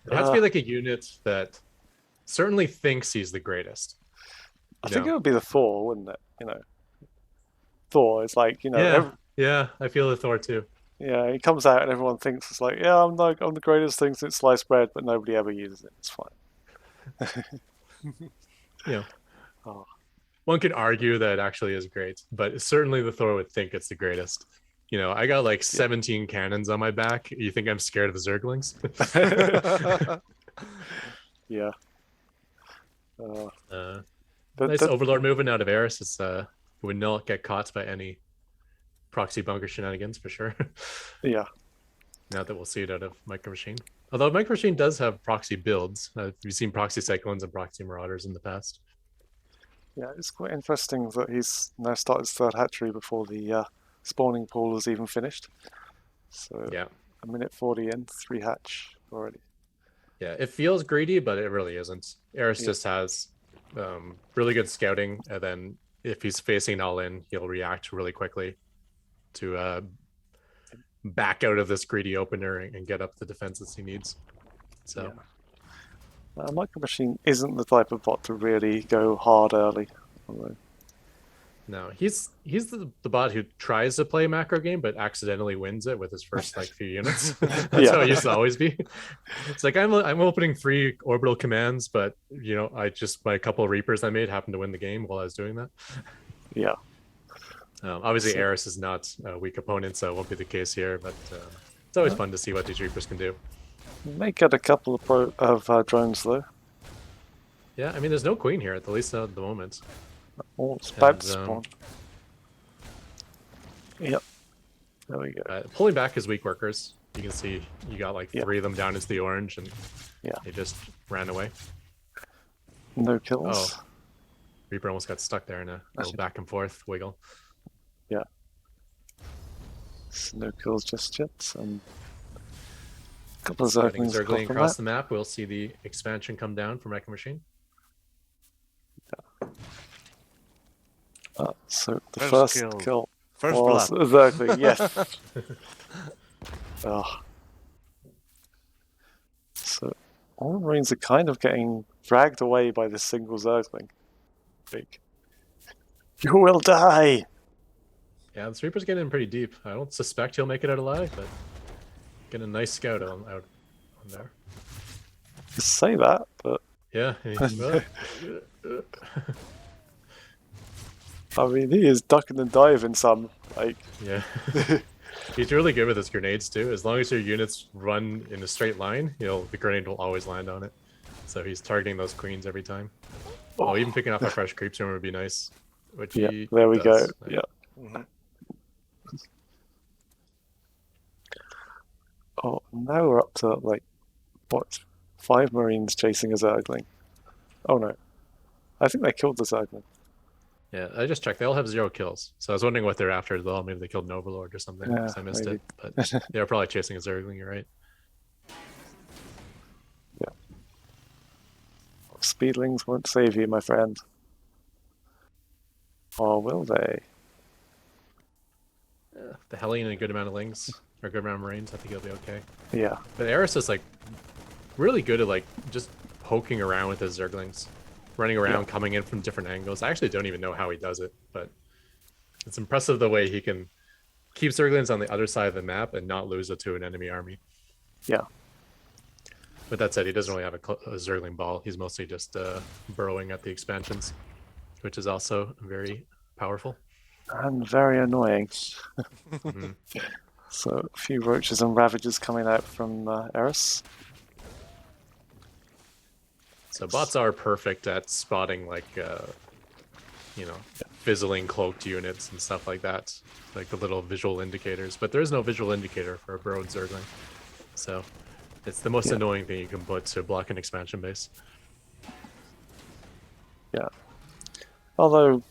It has to be like a unit that certainly thinks he's the greatest. I think it would be the Thor, wouldn't it? Thor is like, Yeah, I feel the Thor too. Yeah, he comes out and everyone thinks it's like, yeah, I'm the greatest thing since sliced bread, but nobody ever uses it. It's fine. Yeah. One could argue that it actually is great, but certainly the Thor would think it's the greatest. I got like 17 cannons on my back. You think I'm scared of the Zerglings? Yeah. Nice Overlord moving out of Eris. It's would not get caught by any proxy bunker shenanigans for sure. Yeah. Now that we'll see it out of Micro Machine. Although Micro Machine does have proxy builds. We've seen proxy cyclones and proxy marauders in the past. Yeah, it's quite interesting that he's now started his third hatchery before the spawning pool is even finished. So yeah, a minute 40 in, 3 hatch already. Yeah, it feels greedy, but it really isn't. Eris Yeah. just has really good scouting, and then if he's facing all in, he'll react really quickly to back out of this greedy opener and get up the defenses he needs. So Micro Machine isn't the type of bot to really go hard early. Although, no, he's the bot who tries to play a macro game but accidentally wins it with his first like few units. That's how it used to always be. It's like I'm opening 3 orbital commands, but you know, my couple of Reapers I made happened to win the game while I was doing that. yeah. Obviously, Eris is not a weak opponent, so it won't be the case here. But it's always fun to see what these Reapers can do. You may get a couple of drones though. Yeah, I mean, there's no queen here, at least not at the moment. Oh, it's about to spawn. Yep. There we go. Pulling back his weak workers. You can see you got like 3 of them down into the orange, and they just ran away. No kills. Oh, Reaper almost got stuck there in a little back and forth wiggle. Yeah. No kills just yet. And a couple of Zergling across the map. We'll see the expansion come down from Micro Machine. So the first kill. First blood. Exactly, yes. So all the Marines are kind of getting dragged away by this single Zergling. Big. You will die! Yeah, the Reaper's getting in pretty deep. I don't suspect he'll make it out alive, but getting a nice scout out there. You say that, but... Yeah. I mean, he is ducking and diving some, like... Yeah. He's really good with his grenades, too. As long as your units run in a straight line, the grenade will always land on it. So he's targeting those queens every time. Oh, even picking off a fresh creep storm would be nice. Which there we go. Yeah. Mhm. Oh, now we're up to, like, what? 5 Marines chasing a Zergling. Oh, no. I think they killed the Zergling. Yeah, I just checked. They all have 0 kills. So I was wondering what they're after as well. Maybe they killed an Overlord or something, because I missed it. But they were probably chasing a Zergling, you're right. Yeah. Speedlings won't save you, my friend. Or will they? The Hellion and a good amount of Lings, or a good amount of Marines, I think he'll be okay. Yeah. But Eris is, like, really good at, like, just poking around with his Zerglings. Running around, coming in from different angles. I actually don't even know how he does it, but it's impressive the way he can keep Zerglings on the other side of the map and not lose it to an enemy army. Yeah. But that said, he doesn't really have a Zergling ball. He's mostly just burrowing at the expansions, which is also very powerful. And very annoying. Mm-hmm. So a few Roaches and Ravagers coming out from Eris. So bots are perfect at spotting, like, fizzling cloaked units and stuff like that, like the little visual indicators. But there is no visual indicator for a burrowed Zergling, so it's the most annoying thing you can put to block an expansion base. Yeah. Although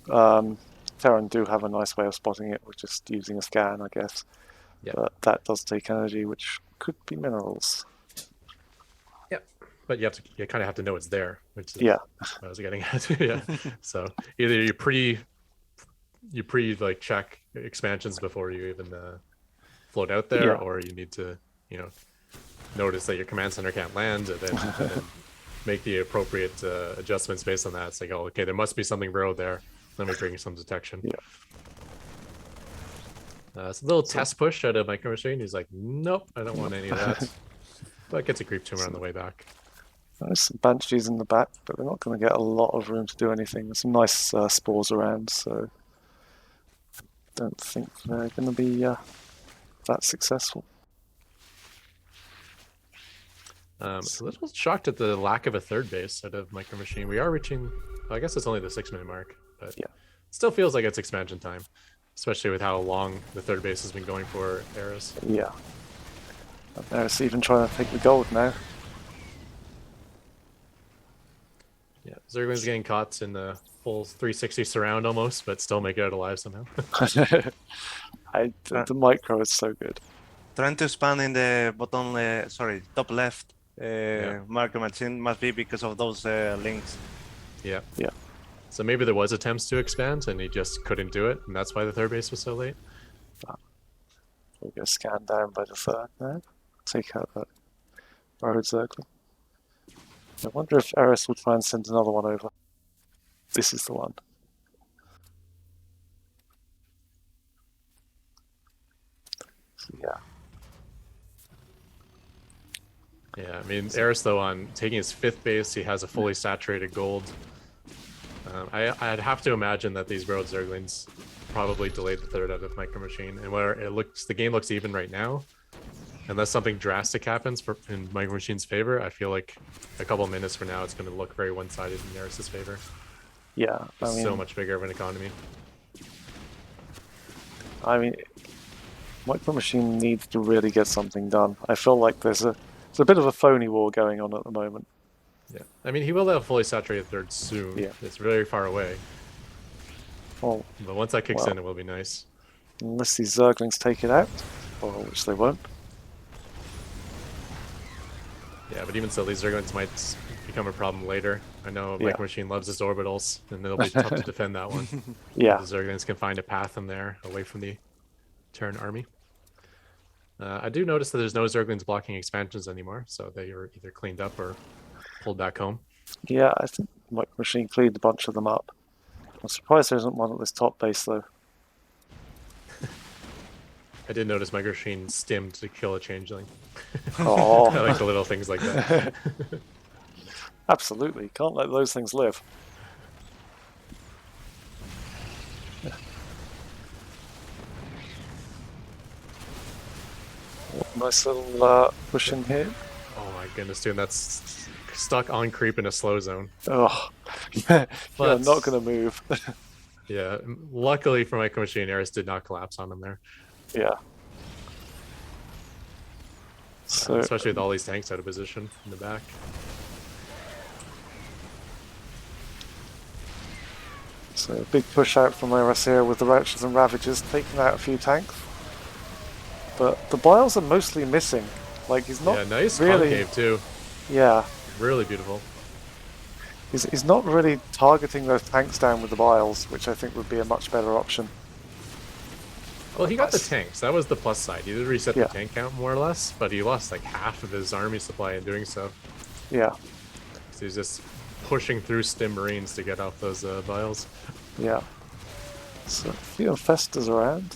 Terran do have a nice way of spotting it with just using a scan, I guess. Yeah. But that does take energy, which could be minerals. But you kind of have to know it's there, which is what I was getting at. Yeah. So either you pre like check expansions before you even float out there, or you need to notice that your command center can't land, and then make the appropriate adjustments based on that. It's like, oh, okay, there must be something burrowed there. Let me bring some detection. It's a little test push out of Micro Machine. He's like, nope, I don't want any of that. But gets a creep tumor on the way back. There's some Banshees in the back, but they're not going to get a lot of room to do anything. There's some nice spores around, so don't think they're going to be that successful. A little shocked at the lack of a third base out of Micro Machine. We are reaching, I guess it's only the 6-minute mark, but it still feels like it's expansion time, especially with how long the third base has been going for Eris. Yeah. Eris even trying to take the gold now. Yeah, Zergling's getting caught in the full 360 surround almost, but still make it out alive somehow. The micro is so good. Trying to spawn in the top left Micro Machine must be because of those links. Yeah. Yeah. So maybe there was attempts to expand and he just couldn't do it, and that's why the third base was so late. We'll get scanned down by the third now. Take out that road circle. I wonder if Eris will try and send another one over. This is the one. So, yeah. Yeah, I mean, Eris, though, on taking his fifth base, he has a fully saturated gold. I'd have to imagine that these Road Zerglings probably delayed the third out of Micro Machine, and where the game looks even right now, unless something drastic happens in Micro Machine's favor, I feel like a couple minutes from now it's going to look very one-sided in Eris's favor. Yeah, So much bigger of an economy. I mean, Micro Machine needs to really get something done. I feel like there's a bit of a phony war going on at the moment. Yeah, I mean, he will have fully saturated third soon. Yeah. It's very far away. Oh, But once that kicks in, it will be nice. Unless these Zerglings take it out, or which they won't. Yeah, but even so, these Zerglings might become a problem later. I know Micro Machine loves his orbitals, and it'll be tough to defend that one. Yeah. The Zerglings can find a path in there away from the Terran army. I do notice that there's no Zerglings blocking expansions anymore, so they are either cleaned up or pulled back home. Yeah, I think Micro Machine cleaned a bunch of them up. I'm surprised there isn't one at this top base, though. I did notice Micro Machine stimmed to kill a changeling. Oh. I like the little things like that. Absolutely, can't let those things live. Nice little push in here. Oh my goodness, dude, that's stuck on creep in a slow zone. Oh, you're not going to move. Yeah, luckily for Micro Machine, Eris did not collapse on him there. Yeah. So, especially with all these tanks out of position in the back. So a big push out from Eris here with the Roaches and Ravagers, taking out a few tanks. But the Biles are mostly missing. Like, he's not nice really... concave too. Yeah. Really beautiful. He's not really targeting those tanks down with the Biles, which I think would be a much better option. Well, he got the tanks. That was the plus side. He did reset Yeah. the tank count more or less, but he lost like half of his army supply in doing so. Yeah. So he's just pushing through Stim Marines to get off those vials. Yeah. So a few Infestors around.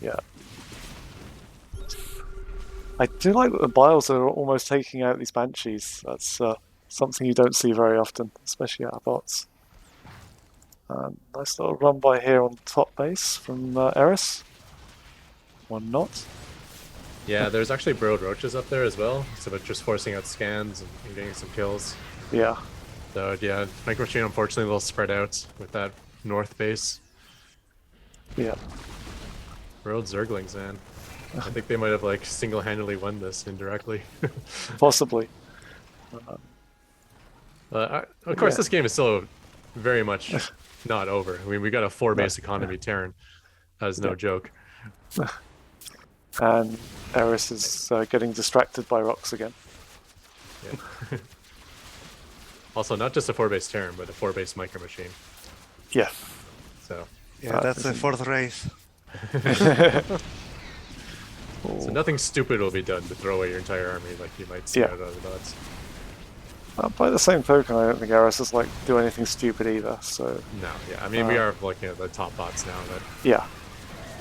Yeah. I do like that the Biles are almost taking out these Banshees. That's something you don't see very often, especially out of bots. Nice little run by here on top base from Eris. One not. Yeah, there's actually Broad Roaches up there as well. It's about just forcing out scans and getting some kills. Yeah. So yeah, Micro Machine unfortunately a little spread out with that north base. Yeah. Road Zerglings, man. I think they might have like single-handedly won this indirectly. Possibly. Of course, this game is still very much not over. I mean, we got a 4-base economy Terran. That is no joke. And Eris is getting distracted by rocks again. Yeah. Also, not just a 4-base Terran, but a 4-base Micro Machine. Yeah. So. Yeah, that's the fourth race. So nothing stupid will be done to throw away your entire army like you might see out of other bots. By the same token, I don't think Eris is like do anything stupid either. So no, yeah, I mean we are looking at the top bots now. But yeah,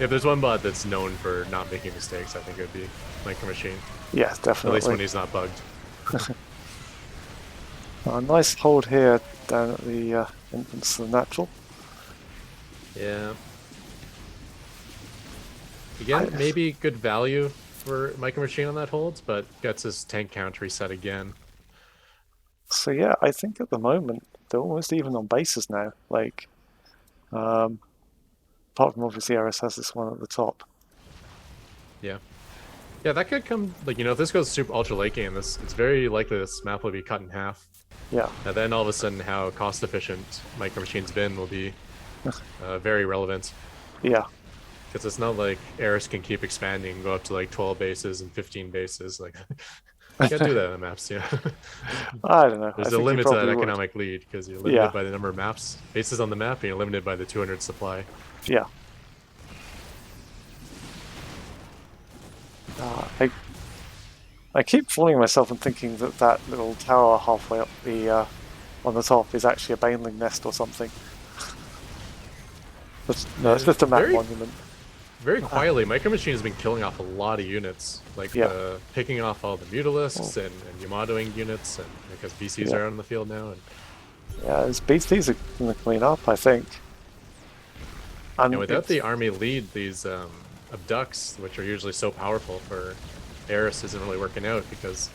if there's one bot that's known for not making mistakes, I think it would be Micro Machine. Yeah, definitely. At least when he's not bugged. Nice hold here down at the entrance to the natural. Yeah. Again, maybe good value for Micro Machine on that hold, but gets his tank count reset again. So yeah, I think at the moment they're almost even on bases now. Like, apart from obviously Eris has this one at the top. Yeah. Yeah, that could come, like, you know, if this goes super ultra late game, it's very likely this map will be cut in half. Yeah. And then all of a sudden how cost efficient Micro Machine's been will be very relevant. Yeah. Because it's not like Eris can keep expanding and go up to like 12 bases and 15 bases. Like, you can't do that on the maps, yeah. I don't know. There's I a think you limit to that probably would. economic lead because you're limited Yeah. by the number of maps, bases on the map, and you're limited by the 200 supply. Yeah. I keep fooling myself and thinking that that little tower halfway up the on the top is actually a baneling nest or something. No, it's just a map monument. Very quietly, Micro Machine has been killing off a lot of units, like picking off all the Mutalisks and Yamatoing units, and because BCs are out on the field now. And yeah, his BCs are going to clean up, I think. And without the army lead, these abducts, which are usually so powerful for Eris, isn't really working out because,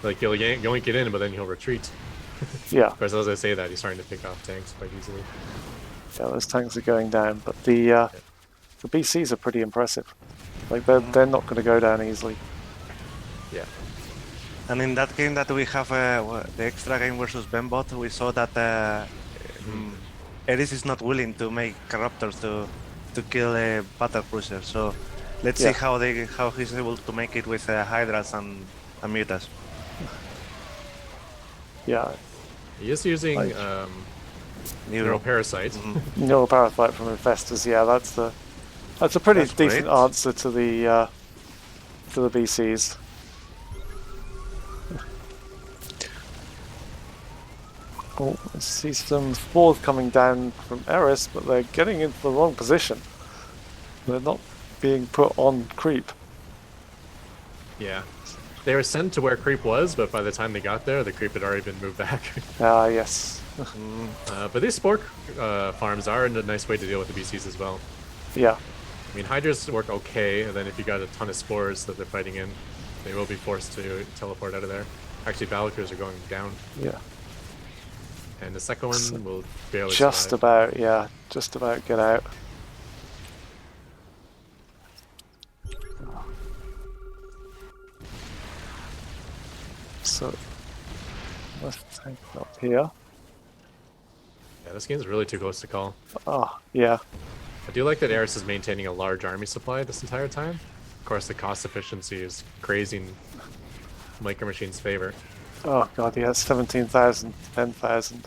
like, he'll yoink it in, but then he'll retreat. Yeah. Of course, as I say that, he's starting to pick off tanks quite easily. Yeah, those tanks are going down, but the BCs are pretty impressive. Like they're not going to go down easily. Yeah. And in that game that we have the extra game versus Benbot, we saw that Eris is not willing to make Corruptors to kill a battle cruiser. So let's see how he's able to make it with Hydras and Mutas. Yeah. He is using Neuroparasite. Neuroparasite from Infestors. Yeah, that's a pretty decent answer to the BCs. Oh, I see some spores coming down from Eris, but they're getting into the wrong position. They're not being put on creep. Yeah. They were sent to where creep was, but by the time they got there, the creep had already been moved back. Ah, yes. But these spore farms are a nice way to deal with the BCs as well. Yeah. I mean, Hydras work okay, and then if you got a ton of spores that they're fighting in, they will be forced to teleport out of there. Actually, Battlecruisers are going down. Yeah. And the second one will barely just survive. just about get out. So let's take it up here. Yeah, this game's really too close to call. Ah, yeah. I do like that Eris is maintaining a large army supply this entire time. Of course, the cost efficiency is crazy in Micro Machine's favor. Oh god, yeah, 17,000, 10,000.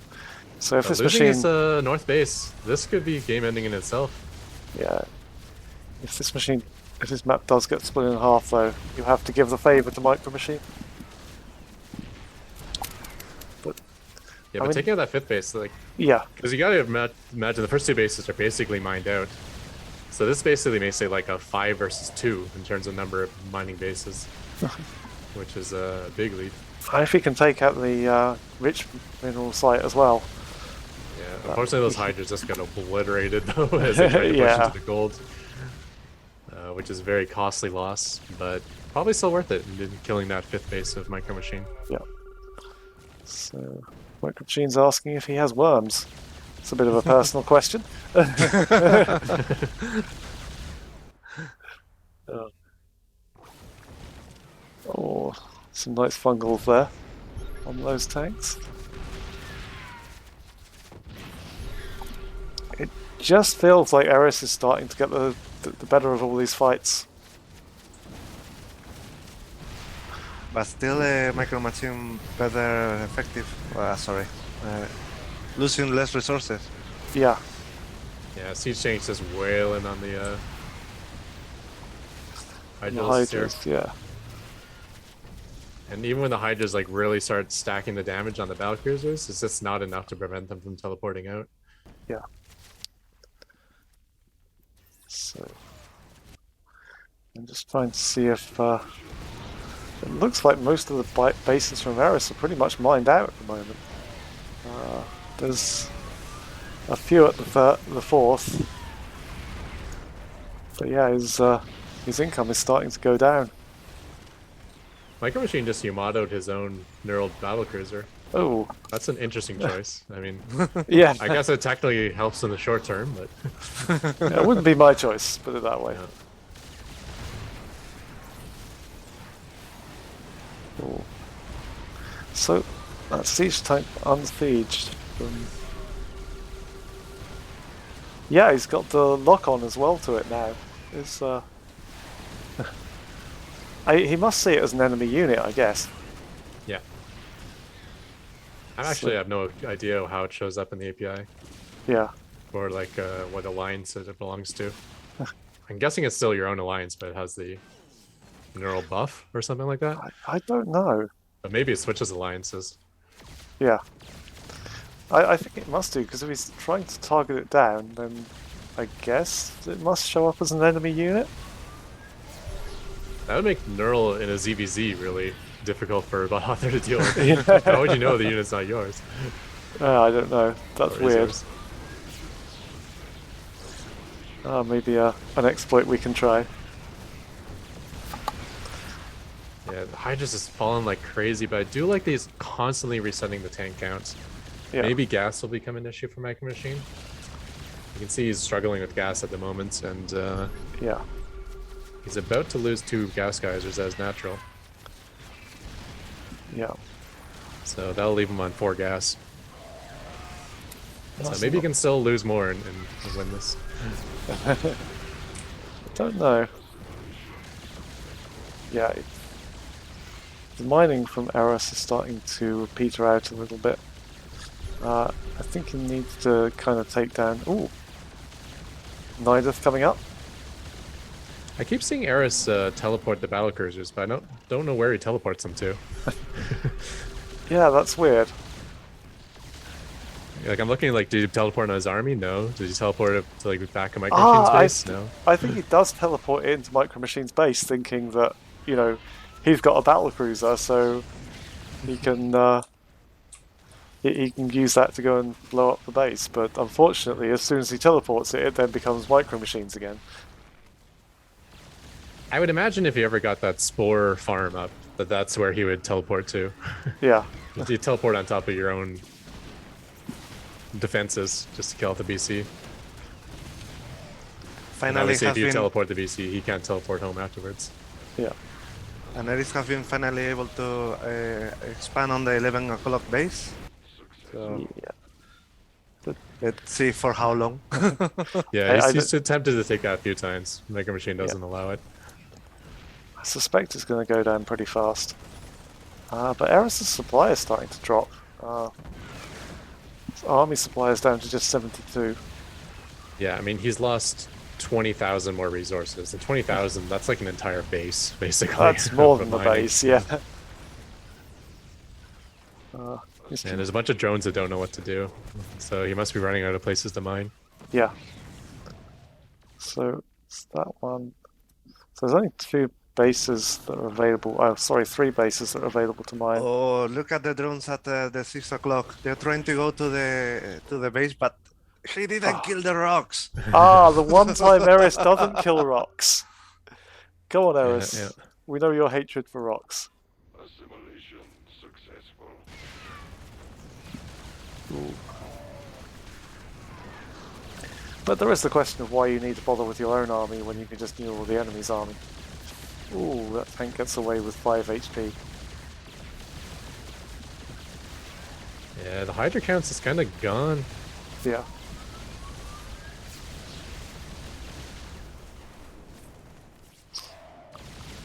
So if this losing machine, his north base, this could be game ending in itself. Yeah. If this map does get split in half, though, you have to give the favor to Micro Machine. But yeah, but taking out that fifth base, like, because you gotta imagine the first two bases are basically mined out. So this basically may say like a 5 versus 2 in terms of number of mining bases, which is a big lead. And if he can take out the rich mineral site as well. Yeah, unfortunately those Hydras just got obliterated though as they try to push into the gold, which is a very costly loss, but probably still worth it in killing that fifth base of Micro Machine. Yeah. So Micro Machine's asking if he has worms. It's a bit of a personal question. Oh, some nice fungals there on those tanks. It just feels like Eris is starting to get the better of all these fights. But still, Micro Machine better effective. Losing less resources. Yeah. Yeah, Siege Tank's just wailing on the Hydras, yeah. And even when the Hydras like really start stacking the damage on the Battlecruisers, it's just not enough to prevent them from teleporting out. Yeah. So I'm just trying to see if it looks like most of the bases from Eris are pretty much mined out at the moment. There's a few at the fourth, but yeah, his income is starting to go down. Micro Machine just Yamato'd his own neural battlecruiser. Oh, that's an interesting choice. I mean, yeah, I guess it technically helps in the short term, but yeah, it wouldn't be my choice, put it that way. Yeah. Oh. So that siege tank unsieged. Yeah, he's got the lock on as well to it now. It's he must see it as an enemy unit, I guess. Yeah. I So- actually have no idea how it shows up in the API Yeah. or like what alliance it belongs to. I'm guessing it's still your own alliance, but it has the neural buff or something like that. I don't know. But maybe it switches alliances. Yeah. I think it must do, because if he's trying to target it down, then I guess it must show up as an enemy unit. That would make neural in a ZVZ really difficult for a bot author to deal with. Yeah. How would you know the unit's not yours? I don't know. That's Or is weird. yours? Maybe an exploit we can try. Yeah, the Hydra's just falling like crazy, but I do like these constantly resetting the tank counts. Yeah. Maybe gas will become an issue for Micro Machine. You can see he's struggling with gas at the moment, and Yeah. he's about to lose 2 gas geysers as natural. Yeah. So that'll leave him on 4 gas. So That's maybe he not- can still lose more and win this. I don't know. Yeah. The mining from Eris is starting to peter out a little bit. I think he needs to kind of take down. Ooh. Nideth coming up. I keep seeing Eris teleport the battle cruisers, but I don't know where he teleports them to. Yeah, that's weird. Like I'm looking like, did he teleport on his army? No. Did he teleport it to like back in Micro Ah, Machine's base? No. I think he does teleport into Micro Machine's base, thinking that, you know, he's got a battle cruiser, so he can he can use that to go and blow up the base. But unfortunately, as soon as he teleports it, it then becomes Micro Machines again. I would imagine if he ever got that spore farm up, that's where he would teleport to. Yeah, You teleport on top of your own defenses just to kill out the BC. And Finally, obviously, has if you been, teleport the BC, he can't teleport home afterwards. yeah, and Eris has been finally able to expand on the 11 o'clock base. So yeah. let's see for how long. Yeah, I he's attempted to take that a few times. Micro Machine doesn't Yeah. allow it. I suspect it's going to go down pretty fast. But Eris' supply is starting to drop. Army supply is down to just 72. Yeah, I mean, he's lost 20,000 more resources. And 20,000, that's like an entire base, basically. That's more of than the mining. base, yeah. And there's a bunch of drones that don't know what to do. So he must be running out of places to mine. Yeah. So it's that one. So there's only 2 bases that are available. Oh, sorry, 3 bases that are available to mine. Oh, look at the drones at the 6 o'clock. They're trying to go to the base, but he didn't kill the rocks. The one time Eris doesn't kill rocks. Go on, Eris. yeah. We know your hatred for rocks. Assimilation successful. But there is the question of why you need to bother with your own army when you can just deal with the enemy's army. Ooh, that tank gets away with 5 HP. Yeah, the Hydra counts is kind of gone. Yeah.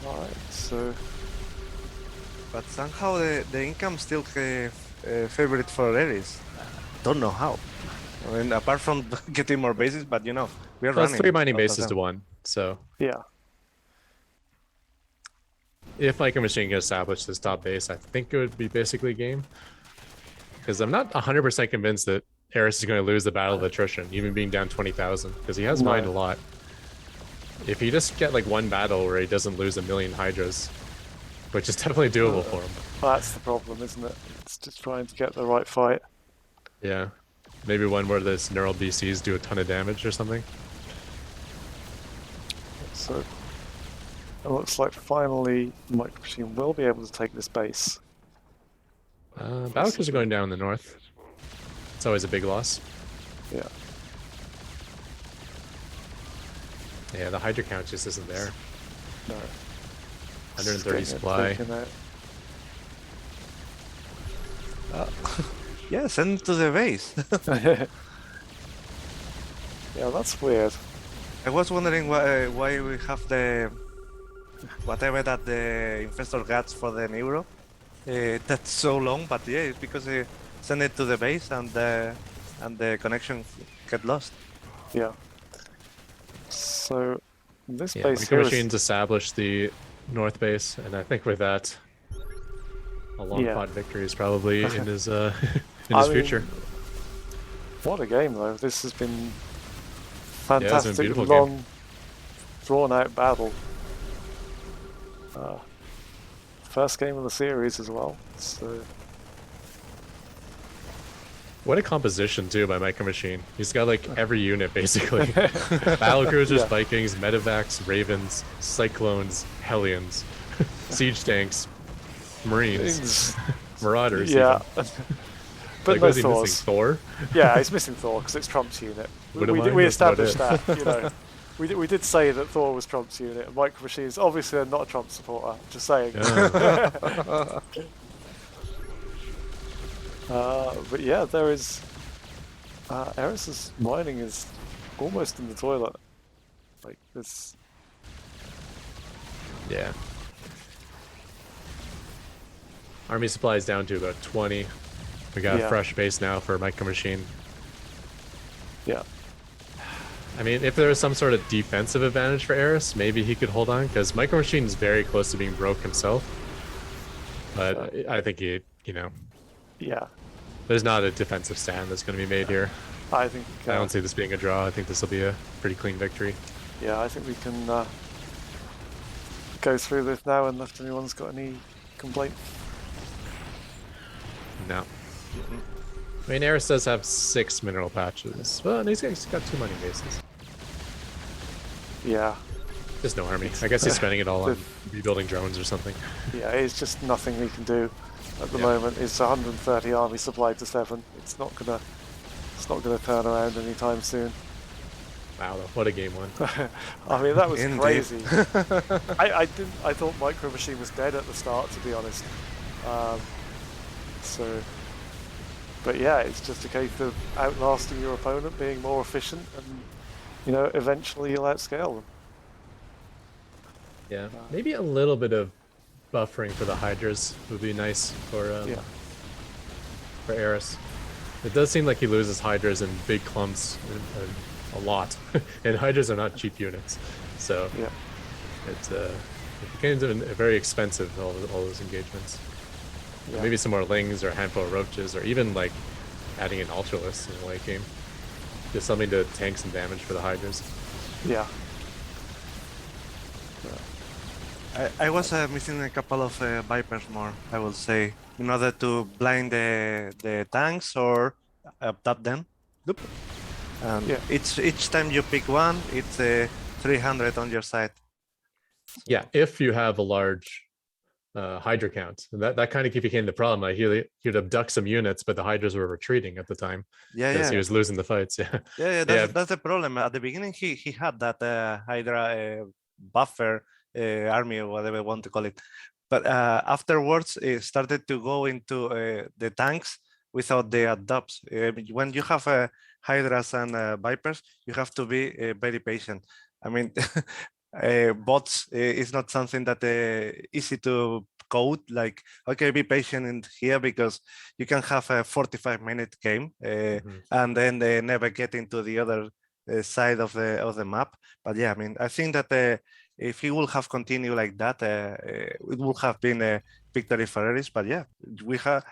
Alright, so... But somehow the income still favorite for Eris. Don't know how. I mean, apart from getting more bases, but you know, we're Well, it's running. 3 mining lots of bases to them. 1. So Yeah. if Micro Machine can establish this top base, I think it would be basically game. Because I'm not 100% convinced that Eris is going to lose the battle of attrition, even being down 20,000, because he has No. mined a lot. If you just get like one battle where he doesn't lose a million Hydras, which is definitely doable for him. That's the problem, isn't it? It's just trying to get the right fight. Yeah. Maybe one where this neural BCs do a ton of damage or something. So... It looks like finally Micro Machine will be able to take this base. Battlecruisers are going down in the north. It's always a big loss. Yeah. Yeah, the Hydra count just isn't there. No. 130 Just supply. getting it Yeah, send to the base. taken out. Yeah, that's weird. I was wondering why we have the whatever that the investor gets for the Neuro. That's so long, but yeah, it's because they send it to the base and the connection get lost. Yeah. So this Yeah, base Micro here is Machines established the north base, and I think with that, a long Yeah. fought victory is probably in his in I his mean, future. What a game though! This has been it's been a fantastic, beautiful game. long, drawn-out battle. First game of the series as well. So What a composition too by Micro Machine. He's got like every unit basically. Battle cruisers, Yeah. Vikings, medevacs, Ravens, Cyclones, Hellions, siege tanks, Marines, Marauders. yeah. Even. But Like, no what is he Thors. missing? Thor? Yeah, he's missing Thor because it's Trump's unit. Wouldn't We mind, we that's about established it. that, you know. We did say that Thor was Trump's unit, and Micro Machines obviously are not a Trump supporter. Just saying. Yeah. But yeah, there is. Eris's mining is almost in the toilet. Like this. Yeah. Army supplies down to about 20. We got a Yeah. fresh base now for Micro Machine. Yeah. I mean, if there was some sort of defensive advantage for Eris, maybe he could hold on, because Micro Machine is very close to being broke himself. But I think he, Yeah. there's not a defensive stand that's going to be made here. I think. I don't see this being a draw. I think this will be a pretty clean victory. Yeah, I think we can go through this now unless anyone's got any complaints. No. I mean, Eris does have 6 mineral patches. Well, and he's got 2 mining bases. Yeah. Just no army. I guess he's spending it all on rebuilding drones or something. Yeah, it's just nothing we can do at the moment. It's 130 army supplied to 7. It's not gonna turn around anytime soon. Wow, what a game one. I mean, that was Indeed. crazy. I thought Micro Machine was dead at the start, to be honest. But yeah, it's just a case of outlasting your opponent, being more efficient, and eventually you'll outscale them. Yeah, maybe a little bit of buffering for the Hydras would be nice for Eris. It does seem like he loses Hydras in big clumps a lot, and Hydras are not cheap units, so Yeah. it becomes very expensive, all those engagements. Yeah. Maybe some more Lings or a handful of Roaches, or even like adding an Ultralist in the late game. Just something to tank some damage for the Hydras. Yeah. I was missing a couple of Vipers more, I will say, in order to blind the tanks or tap them. Loop. And Yeah. each time you pick one, it's 300 on your side. Yeah, if you have a large Hydra count, and that kind of became the problem. Like he'd abduct some units, but the Hydras were retreating at the time Yeah, because yeah. he was losing the fights. Yeah, Yeah, that's the problem. At the beginning, he had that Hydra buffer army or whatever you want to call it, but afterwards it started to go into the tanks without the adopts. When you have Hydras and Vipers, you have to be very patient. I mean, bots is not something that easy to code. Like, okay, be patient in here because you can have a 45-minute game and then they never get into the other side of the map. But yeah, I mean, I think that if he will have continued like that, it would have been a victory for Eris. But yeah, we have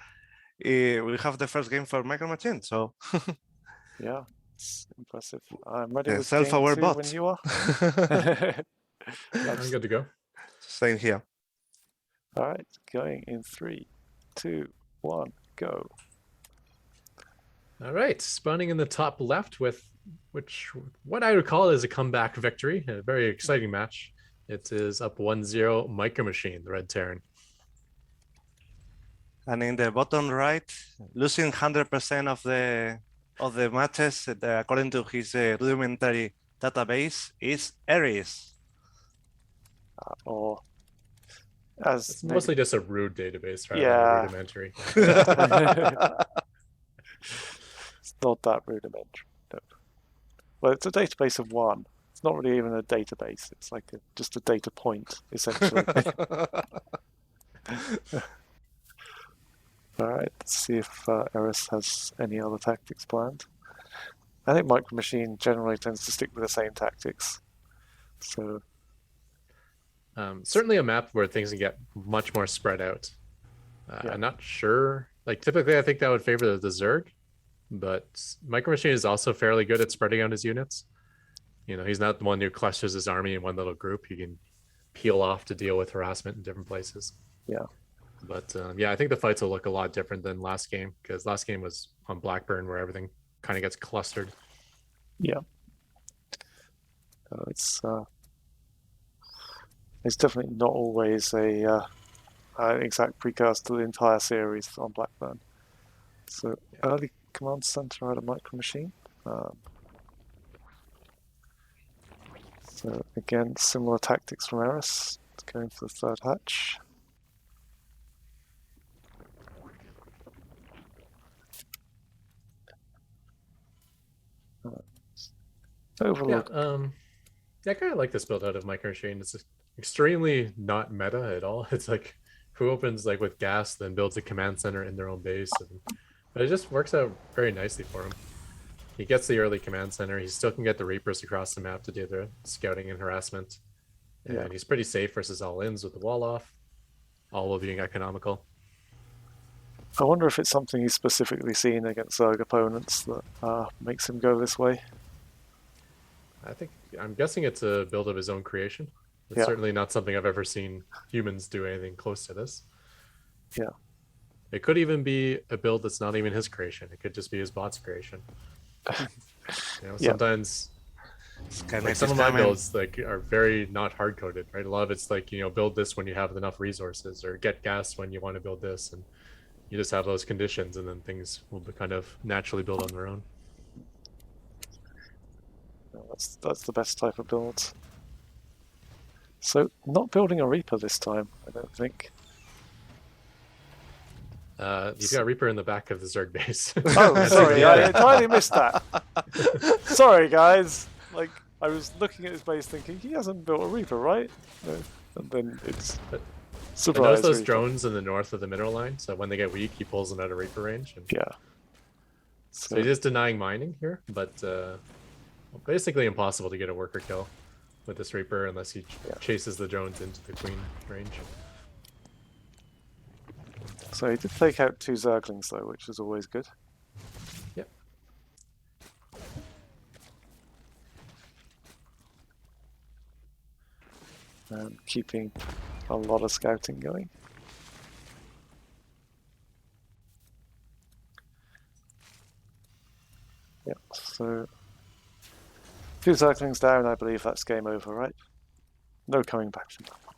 the first game for Micro Machine, so Yeah. It's impressive. I'm ready with self-aware game 2 bot. when you are. I'm good to go. Same here. All right, going in 3, 2, 1, go. All right, spawning in the top left with what I would call is a comeback victory, a very exciting match. It is up 1-0 Micro Machine, the Red Terran. And in the bottom right, losing 100% of the matches according to his rudimentary database is Ares. Or as It's mostly just a rude database rather Yeah. than rudimentary. It's not that rudimentary. No. Well, it's a database of one. It's not really even a database. It's like just a data point, essentially. All right, let's see if Eris has any other tactics planned. I think Micro Machine generally tends to stick with the same tactics. So Certainly a map where things can get much more spread out. Yeah. I'm not sure. Like typically, I think that would favor the Zerg, but Micro Machine is also fairly good at spreading out his units. You know, he's not the one who clusters his army in one little group. He can peel off to deal with harassment in different places. Yeah. But yeah, I think the fights will look a lot different than last game, because last game was on Blackburn where everything kind of gets clustered. yeah, it's definitely not always a an exact precursor to the entire series on Blackburn. So early command center out of Micro Machine. So again, similar tactics from Eris, going for the third hatch. Overlord. Yeah, I kind of like this build out of Micro Machine. It's extremely not meta at all. It's like who opens like with gas, then builds a command center in their own base, but it just works out very nicely for him. He gets the early command center. He still can get the Reapers across the map to do the scouting and harassment. And he's pretty safe versus all-ins with the wall off, all while being economical. I wonder if it's something he's specifically seen against Zerg opponents that makes him go this way. I'm guessing it's a build of his own creation. It's certainly not something I've ever seen humans do anything close to this. Yeah. It could even be a build that's not even his creation. It could just be his bot's creation. Sometimes like some of my builds are very not hard coded, right? A lot of it's like, build this when you have enough resources, or get gas when you want to build this, and you just have those conditions, and then things will kind of naturally build on their own. That's the best type of build. So not building a Reaper this time, I don't think. He's got a Reaper in the back of the Zerg base. Oh, sorry, I entirely missed that. Sorry, guys. Like, I was looking at his base thinking, he hasn't built a Reaper, right? No. And then it's surprise. Notice those drones in the north of the mineral line, so when they get weak, he pulls them out of Reaper range. Yeah. So he's just denying mining here, but basically impossible to get a worker kill with this Reaper unless he chases the drones into the Queen range. So he did take out 2 Zerglings though, which is always good. Yep. And keeping a lot of scouting going. Yep, so 2 Zerglings down, I believe that's game over, right? No coming back from that one.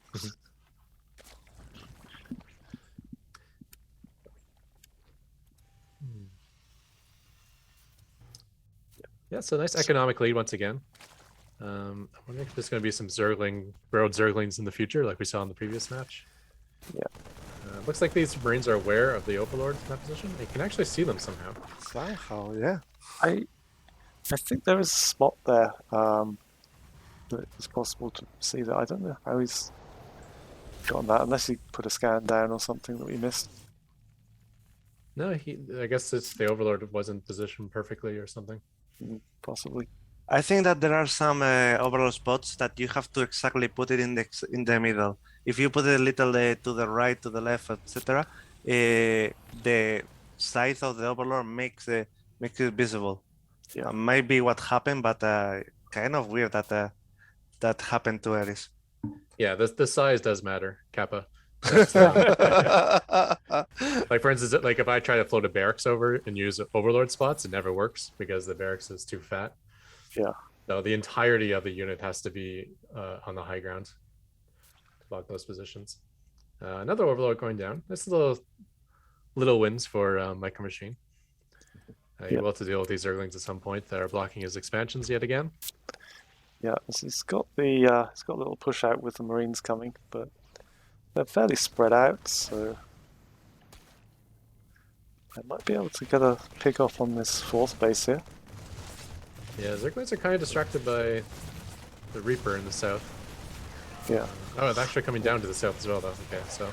Yeah, so nice economic lead once again. I wonder if there's going to be some burrowed Zerglings in the future, like we saw in the previous match. Yeah. Looks like these Marines are aware of the Overlord in that position. They can actually see them somehow. Somehow, yeah. I think there is a spot there that it's possible to see that. I don't know how he's gotten that, unless he put a scan down or something that we missed. No, I guess it's the Overlord wasn't positioned perfectly or something. Possibly. I think that there are some overall spots that you have to exactly put it in the middle. If you put it a little to the right, to the left, etc., the size of the Overlord makes it visible. Yeah. Might be what happened, but kind of weird that that happened to Eris. Yeah, the size does matter, Kappa. Like for instance, like if I try to float a barracks over and use Overlord spots, it never works because the barracks is too fat. Yeah. So the entirety of the unit has to be on the high ground to block those positions. Another Overlord going down. This is little wins for Micro Machine. He will have to deal with these Zerglings at some point that are blocking his expansions yet again. Yeah, so he's got a little push out with the Marines coming, but they're fairly spread out, so I might be able to get a pick off on this 4th base here. Yeah, Zerglings are kind of distracted by the Reaper in the south. Yeah. Oh, it's actually coming down to the south as well, though. Okay, so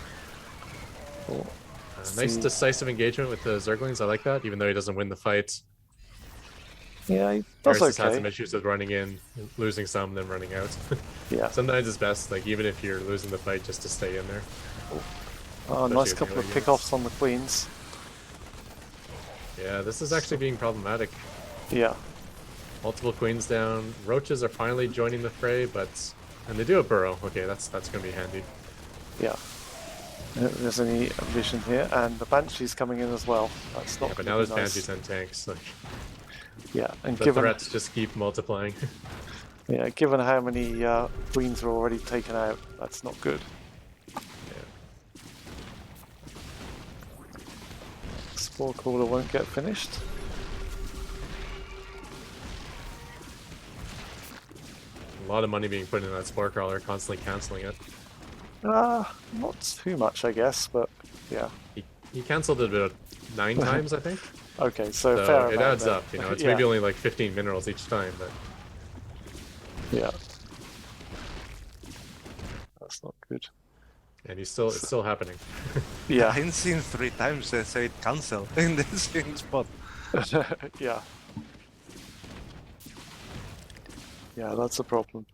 Cool. nice See. decisive engagement with the Zerglings. I like that, even though he doesn't win the fight. Yeah, he does Eris has had some okay. issues with running in, losing some, then running out. Yeah. Sometimes it's best, like even if you're losing the fight, just to stay in there. Oh, Especially nice with couple of melee units. pickoffs on the queens. Yeah, this is actually being problematic. Yeah. Multiple queens down. Roaches are finally joining the fray, and they do a burrow. Okay, that's gonna be handy. Yeah. There's any vision here, and the Banshee's coming in as well. That's not Yeah, but gonna now be there's nice. banshees and tanks. Like Yeah, and the given threats just keep multiplying. given how many queens are already taken out, that's not good. Spore Caller won't get finished. A lot of money being put in that spore crawler, constantly canceling it. Not too much, I guess, but yeah. He canceled it about 9 times, I think. Okay, so So fair it amount adds then. up, you know. It's Yeah. maybe only like 15 minerals each time, but Yeah. That's not good. and it's still happening. Yeah. I've seen 3 times they say it cancel in the same spot. Yeah. Yeah, that's a problem.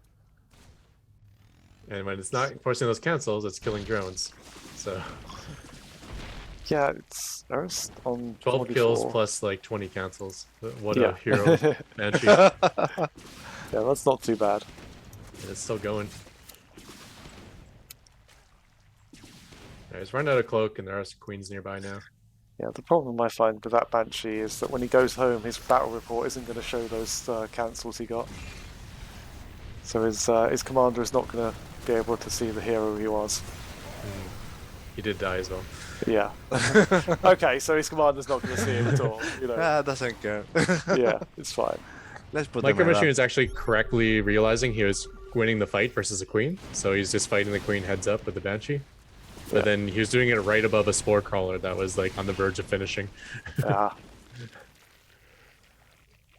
And when it's not forcing those cancels, it's killing drones. So Yeah, it's Eris on 12 44. kills plus like 20 cancels. What Yeah. a hero Banshee. And Yeah, that's not too bad. it's still going. Yeah, he's run out of cloak, and there are some queens nearby now. Yeah, the problem I find with that Banshee is that when he goes home, his battle report isn't going to show those cancels he got. So his commander is not going to be able to see the hero he was. He did die as well. Yeah. Okay, so his commander's not going to see him at all. You know. Doesn't care. Yeah, it's fine. Let's put Micro them Machine up. is actually correctly realizing he was winning the fight versus a queen, so he's just fighting the queen heads up with the Banshee. But Yeah. then he was doing it right above a spore crawler that was like on the verge of finishing. Ah.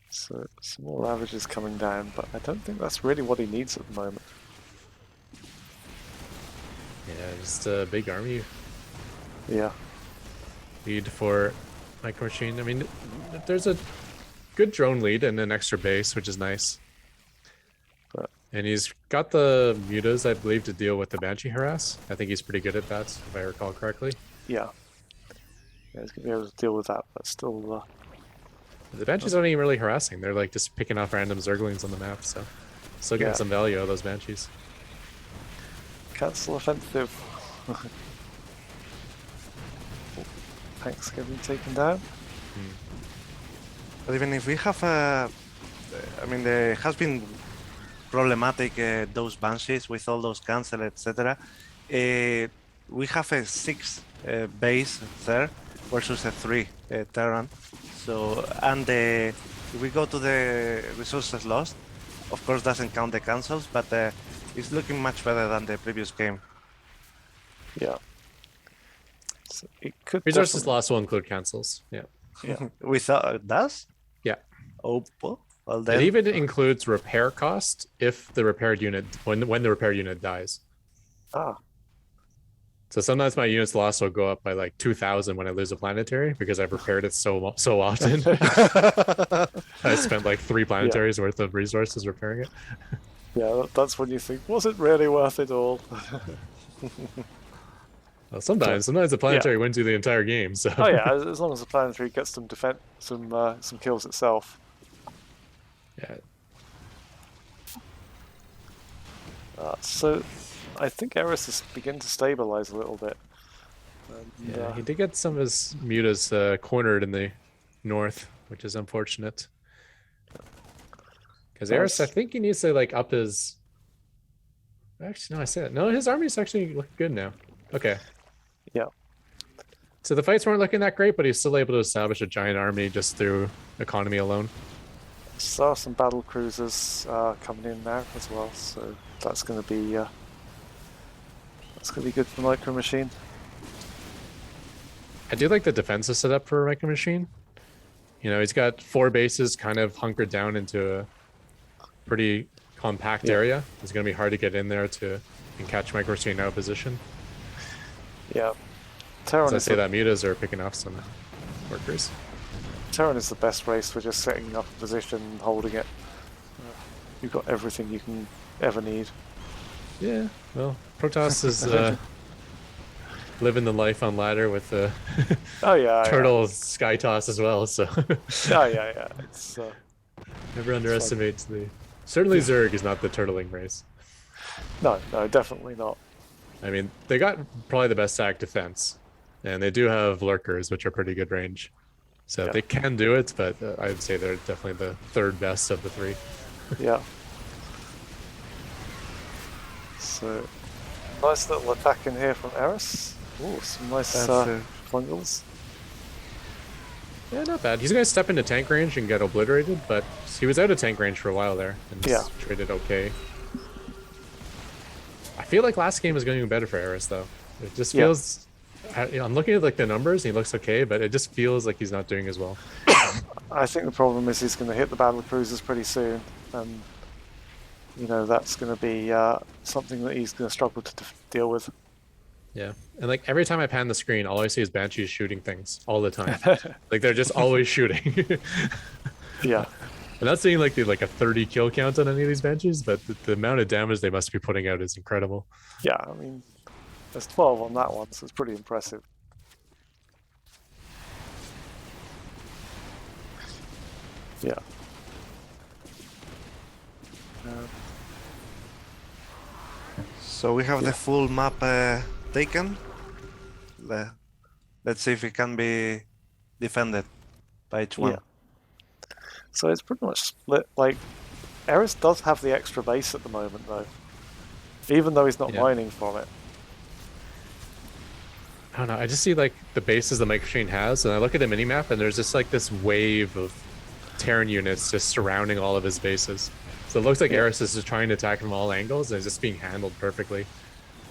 So some more ravages coming down, but I don't think that's really what he needs at the moment. Yeah, just a big army Yeah. lead for Micro Machine. I mean, there's a good drone lead and an extra base, which is nice. But And he's got the mutas, I believe, to deal with the Banshee harass. I think he's pretty good at that, if I recall correctly. yeah. Yeah, he's gonna be able to deal with that, but still The Banshees aren't even really harassing. They're like just picking off random Zerglings on the map, so still getting Yeah. some value out of those Banshees. cancel offensive. Tanks getting taken down. But even if we have I mean, there has been problematic those banshees with all those cancel, etc. We have a 6 base there versus a 3 Terran. So, and if we go to the resources lost, of course doesn't count the cancels, but it's looking much better than the previous game. Yeah. So it could Resources definitely- lost will include cancels. Yeah. Yeah. Without does? Yeah. Oh, well then. It even includes repair cost if the repaired unit when the repaired unit dies. Ah. So sometimes my units lost will go up by like 2,000 when I lose a planetary because I've repaired it so often. I spent like 3 planetaries worth of resources repairing it. Yeah, that's when you think, was it really worth it all? Well, sometimes the planetary wins you the entire game. So Oh yeah, as long as the planetary gets some some kills itself. yeah. So I think Eris is beginning to stabilize a little bit. And, Yeah, he did get some of his mutas cornered in the north, which is unfortunate. Because Eris, I That's- think he needs to like up his. Actually, no, I said it. No, his army's actually looking good now. Okay. Yeah. So the fights weren't looking that great, but he's still able to establish a giant army just through economy alone. Saw some battle cruisers coming in now as well, so that's going to be good for Micro Machine. I do like the defensive setup for Micro Machine. You know, he's got 4 bases kind of hunkered down into a pretty compact area. It's going to be hard to get in there and catch Micro Machine out of position. Yeah. Terran As I is, say that, mutas are picking off some workers. Terran is the best race for just setting up a position and holding it. You've got everything you can ever need. Yeah, well, Protoss is living the life on ladder with the Oh yeah, turtle sky toss as well, so yeah. It's never underestimate the... Certainly Zerg is not the turtling race. no, definitely not. I mean, they got probably the best stack defense, and they do have lurkers, which are pretty good range. So they can do it, but I'd say they're definitely the 3rd best of the 3. Yeah. So, nice little attack in here from Eris. Ooh, some nice fungals. Yeah, not bad. He's going to step into tank range and get obliterated, but he was out of tank range for a while there, and traded okay. I feel like last game was going better for Eris, though. It just feels... I'm looking at like the numbers, and he looks okay, but it just feels like he's not doing as well. I think the problem is he's going to hit the battle cruisers pretty soon, and you know that's going to be something that he's going to struggle to deal with. Yeah, and like every time I pan the screen, all I see is Banshees shooting things all the time. Like they're just always shooting. Yeah. I'm not seeing like a 30 kill count on any of these Banshees, but the amount of damage they must be putting out is incredible. Yeah, I mean, there's 12 on that one, so it's pretty impressive. Yeah. So we have the full map taken. Let's see if it can be defended by each one. Yeah. So it's pretty much split. Like, Eris does have the extra base at the moment, though. Even though he's not mining from it. I don't know. I just see like the bases the Micro Machine has, and I look at the minimap, and there's just like this wave of Terran units just surrounding all of his bases. So it looks like Eris is just trying to attack from all angles, and it's just being handled perfectly.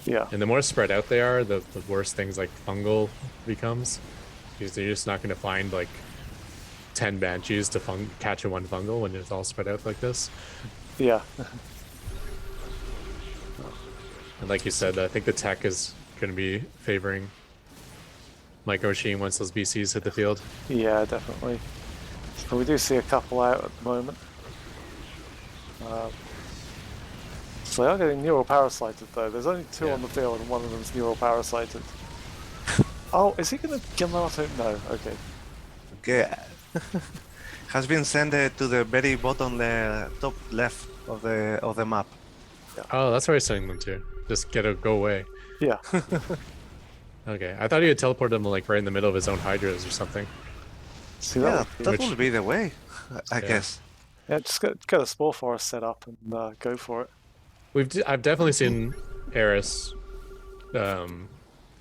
Yeah. And the more spread out they are, the worse things like fungal becomes. Because you're just not going to find like 10 Banshees to catch in one fungal when it's all spread out like this. Yeah. And like you said, I think the tech is going to be favoring Micro Machine once those BCs hit the field. Yeah, definitely. So we do see a couple out at the moment. So they are getting neural parasited though. There's only 2 on the field and one of them's neural parasited. Oh, is he going to kill Naruto? No, okay. Okay. Has been sent to the very bottom top left of the map. Oh, that's where he's sending them to. Just go away. Yeah. Okay, I thought he had teleported them like right in the middle of his own hydras or something. See, that Which- would be the way, I guess. Yeah, just get a spore forest set up and go for it. I've definitely seen Eris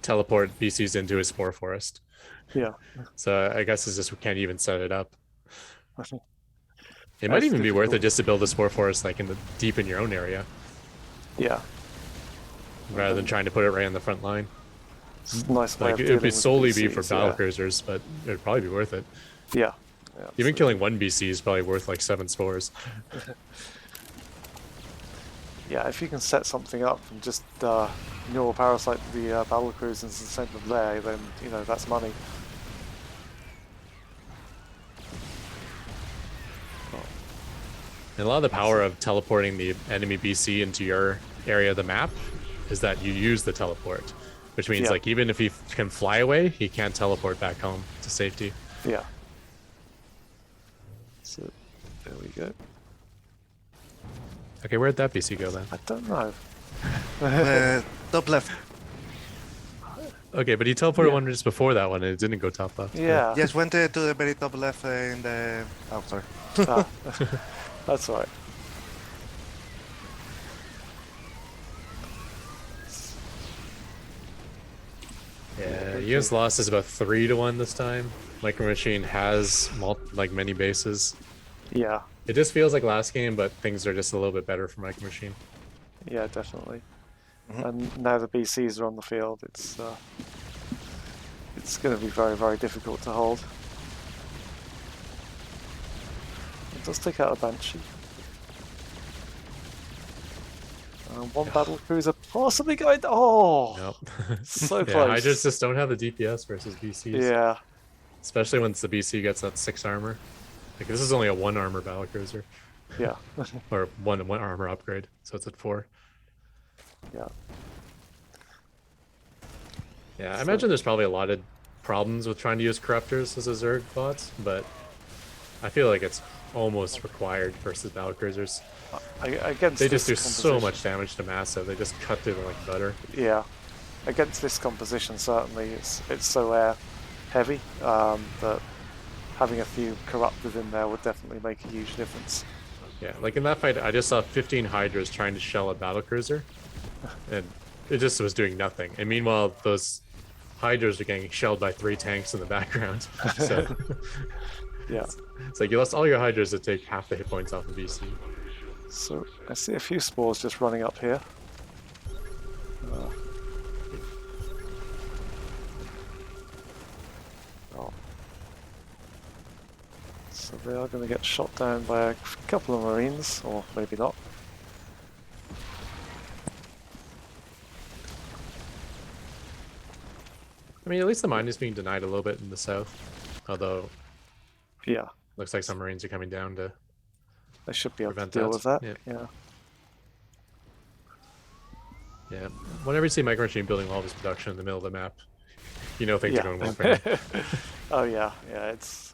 teleport BCs into his spore forest. Yeah. So I guess it's just we can't even set it up. I think It might That's even be worth it difficult. just to build a spore forest like deep in your own area, Yeah. rather than trying to put it right on the front line. It's a nice way Like of it would be dealing with solely be for BCs, battle cruisers, but it would probably be worth it. Yeah. Even killing one BC is probably worth like 7 spores. Yeah, if you can set something up and just neural parasite the battle cruisers and send them there, then you know that's money. And a lot of the power of teleporting the enemy BC into your area of the map is that you use the teleport, which means like even if he can fly away, he can't teleport back home to safety. Yeah. So there we go. Okay, where'd that BC go then? I don't know. Top left. Okay, but he teleported one just before that one and it didn't go top left. Yeah. Yes, went to the very top left in the... Oh, sorry. Ah, that's all right. Yeah, US loss is about 3-1 this time. Micro Machine has many bases. Yeah. It just feels like last game, but things are just a little bit better for Micro Machine. Yeah, definitely. And now the BCs are on the field, it's going to be very, very difficult to hold. does take out a Banshee. One battle cruiser possibly going. Oh, Nope. so Yeah, close. Hydras just don't have the DPS versus BCs. Yeah, Especially once the BC gets that 6 armor. Like this is only a 1 armor battlecruiser. yeah, Or one armor upgrade. So it's at 4. yeah. Yeah, I So- imagine there's probably a lot of problems with trying to use corruptors as a Zerg bot, but I feel like it's almost required versus battlecruisers. Against They just do this so composition- much damage to Massive. They just cut through them like butter. Yeah, against this composition, certainly it's so air heavy that having a few corruptors in there would definitely make a huge difference. Yeah, like in that fight, I just saw 15 Hydras trying to shell a battlecruiser, and it just was doing nothing. And meanwhile, those Hydras are getting shelled by 3 tanks in the background. So Yeah. it's like you lost all your Hydras to take half the hit points off of BC. So I see a few spores just running up here. Oh. So they are going to get shot down by a couple of Marines, or maybe not. I mean, at least the mine is being denied a little bit in the south. Although, Yeah, looks like some Marines are coming down to... they should be able to Prevent deal that, with that. yeah. Yeah. Yeah, whenever you see Micro Machine building all of his production in the middle of the map, you know things are going well for him. Oh yeah, yeah. It's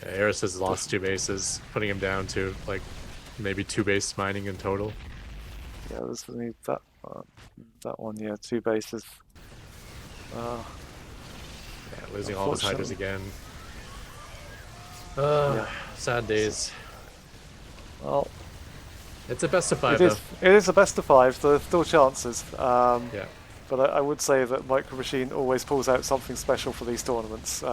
Yeah, Eris has lost 2 bases, putting him down to like maybe 2 base mining in total. yeah. There's only that one. Yeah, 2 bases. Yeah, losing all of his Hydras again. Yeah. Sad days. Well, It's a best of 5 it though. is. It is a best of 5. There's still chances. Yeah. But I would say that Micro Machine always pulls out something special for these tournaments.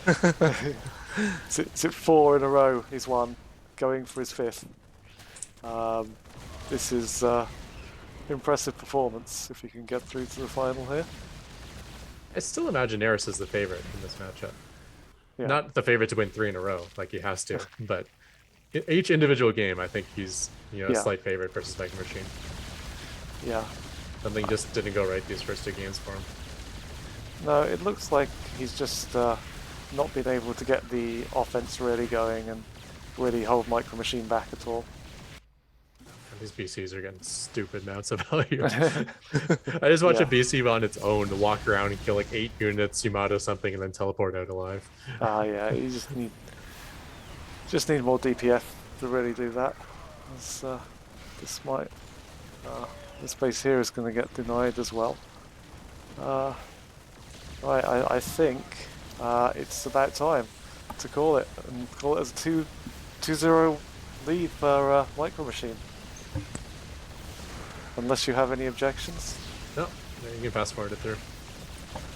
It's at 4 in a row he's won, going for his 5th. This is impressive performance if he can get through to the final here. I still imagine Eris is the favorite in this matchup. Yeah. Not the favorite to win 3 in a row, like he has to, but each individual game, I think he's a Yeah. slight favorite versus Micro Machine. Yeah. Something just didn't go right these first 2 games for him. No, it looks like he's just not been able to get the offense really going and really hold Micro Machine back at all. And these BCs are getting stupid amounts of value. I just watch Yeah. a BC on its own to walk around and kill like 8 units, Yamato something, and then teleport out alive. Yeah, you just need more DPF to really do that. This might this base here is going to get denied as well. Right, I think it's about time to call it and call it as a 2-0 lead for Micro Machine. Unless you have any objections. No, you can fast forward it through.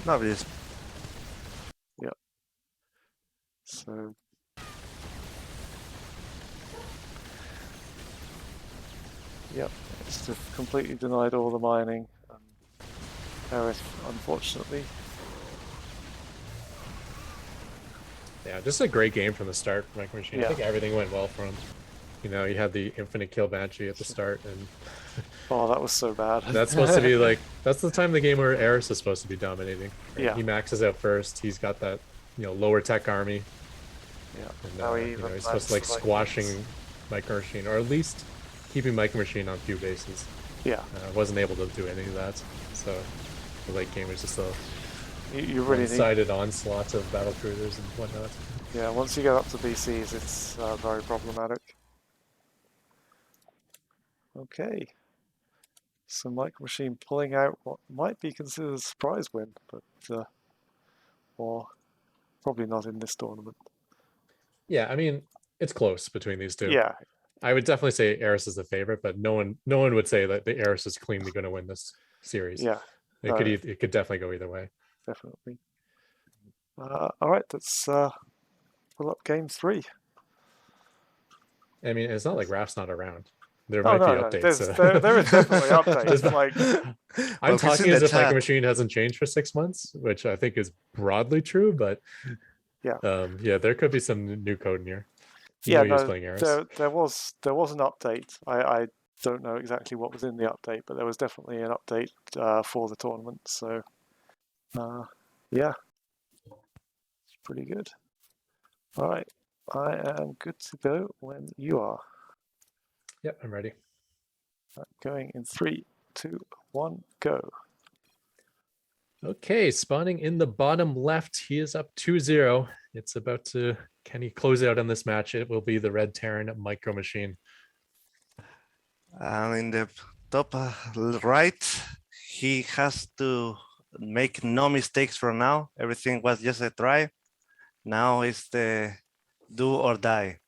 No, please. So yep, it's just completely denied all the mining. Eris, unfortunately. Yeah, just a great game from the start for Micro Machine. I Yeah. think everything went well for him. You know, you had the infinite kill Banshee at the start, and Oh, that was so bad. that's supposed to be like, that's the time of the game where Eris is supposed to be dominating. Yeah. He maxes out first, he's got that, lower tech army, Yeah. and Now he he's even supposed to like adds, like, squashing Micro Machine, or at least keeping Micro Machine on few bases. Yeah. Wasn't able to do any of that, so the late game was just a You really need. one-sided onslaught of battle cruisers and whatnot. Yeah. Once you get up to BCs, it's very problematic. Okay. So Micro Machine pulling out what might be considered a surprise win, but or probably not in this tournament. Yeah, I mean, it's close between these two. Yeah. I would definitely say Eris is the favorite, but no one would say that the Eris is cleanly going to win this series. Yeah. It could definitely go either way. Definitely. All right. Let's pull up game 3. I mean, it's not like Raph's not around. There Oh, might no, be no. updates. There is definitely updates. Just- Like, I'm Well, talking in as the if Micro chat. Machine hasn't changed for 6 months, which I think is broadly true, but Yeah. yeah, there could be some new code in here. Yeah, No use no, playing Eris. there was an update. I don't know exactly what was in the update, but there was definitely an update for the tournament. So, yeah, it's pretty good. All right, I am good to go when you are. Yep, I'm ready. Going in 3, 2, 1, go. Okay, spawning in the bottom left, he is up 2-0. It's about to, can he close out on this match? It will be the Red Terran Micro Machine. And in the top right, he has to make no mistakes from now. Everything was just a try. Now it's the do or die.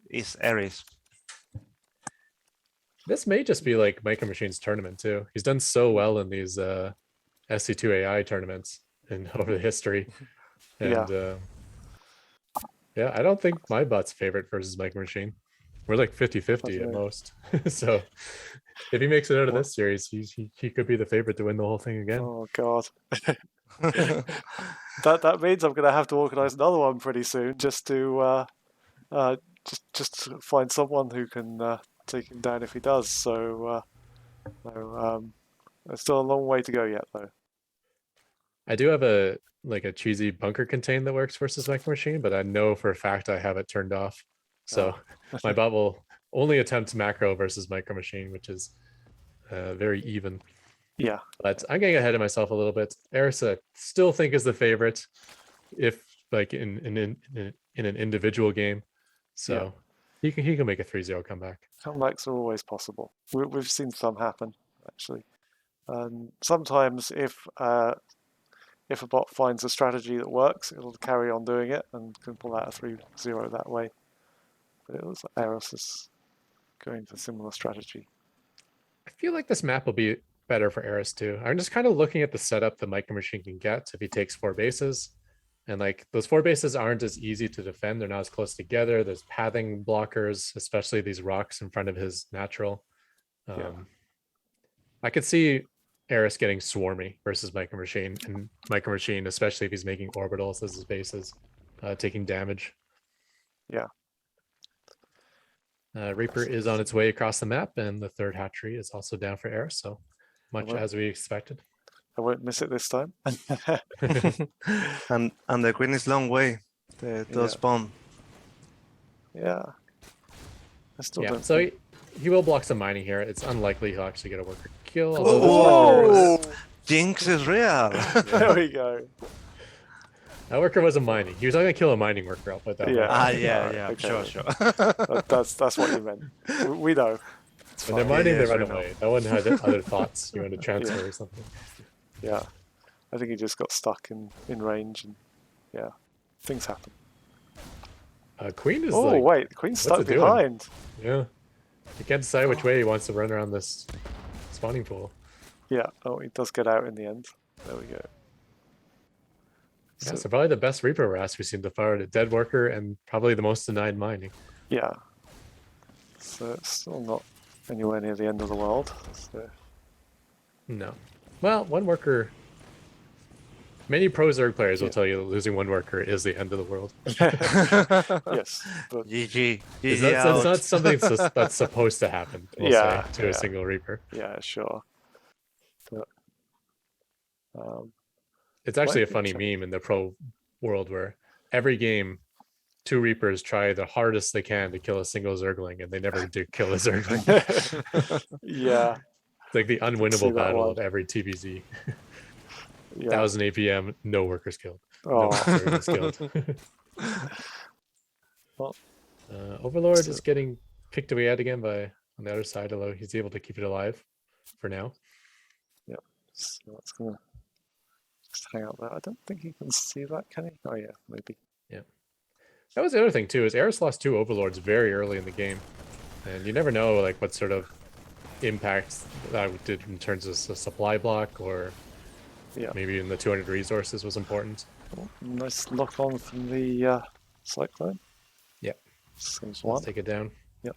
It's Ares. This may just be like Micro Machine's tournament too. He's done so well in these Sc2AI tournaments and over the history. And yeah, I don't think my bot's favorite versus Micro Machine. We're like 50-50 at most. So if he makes it out of this series, he could be the favorite to win the whole thing again. Oh God. that means I'm going to have to organise another one pretty soon, just to just to find someone who can take him down if he does. So there's still a long way to go yet, though. I do have a cheesy bunker contain that works versus Micro Machine, but I know for a fact I have it turned off. So my bot will only attempt macro versus Micro Machine, which is very even. Yeah. But I'm getting ahead of myself a little bit. Eris, I still think is the favorite, if like in an individual game. So he can make a 3-0 comeback. Comebacks are always possible. We've seen some happen, actually. Sometimes if a bot finds a strategy that works, it'll carry on doing it and can pull out a 3-0 that way. But it looks like Eris is going for a similar strategy. I feel like this map will be better for Eris too. I'm just kind of looking at the setup the Micro Machine can get if he takes 4 bases. And like those 4 bases aren't as easy to defend. They're not as close together. There's pathing blockers, especially these rocks in front of his natural. I could see Eris getting swarmy versus Micro Machine, and Micro Machine, especially if he's making orbitals as his bases, taking damage. Yeah. Reaper is on its way across the map, and the third hatchery is also down for Eris, so much as we expected. I won't miss it this time. and the queen is long way to spawn. Yeah. I still don't. So he will block some mining here. It's unlikely he'll actually get a worker kill. Whoa! Jinx is real. There we go. That worker wasn't mining. He was not going to kill a mining worker. I'll put that. Yeah. Okay. Sure. That's what you meant. We know. When they're mining, they run away. No one had other thoughts. You want to transfer or something. Yeah. I think he just got stuck in range, and things happen. Queen is wait, the queen's stuck behind. Yeah. He can't decide which way he wants to run around this spawning pool. Yeah. Oh, he does get out in the end. There we go. Yeah, so probably the best Reaper harass we've seen so far. A dead worker and probably the most denied mining. Yeah. So it's still not anywhere near the end of the world. So. No. Well, one worker. Many pro Zerg players will tell you losing one worker is the end of the world. Yes. But GG. That's not something that's supposed to happen, we'll say, to a single Reaper. Yeah, sure. But, it's actually a funny meme in the pro world where every game, 2 Reapers try the hardest they can to kill a single Zergling, and they never do kill a Zergling. Yeah. It's like the unwinnable battle of every TBZ. 1000 APM, no workers killed. No workers killed. Well, Overlord is getting picked away at again by on the other side, although he's able to keep it alive for now. Yeah. So that's gonna just hang out there. I don't think he can see that, can he? Oh yeah, maybe. Yeah. That was the other thing too, is Eris lost 2 Overlords very early in the game. And you never know like what sort of impact that did in terms of a supply block, or maybe in the 200 resources was important. Oh, nice lock on from the Cyclone. Yep. Let's take it down. Yep.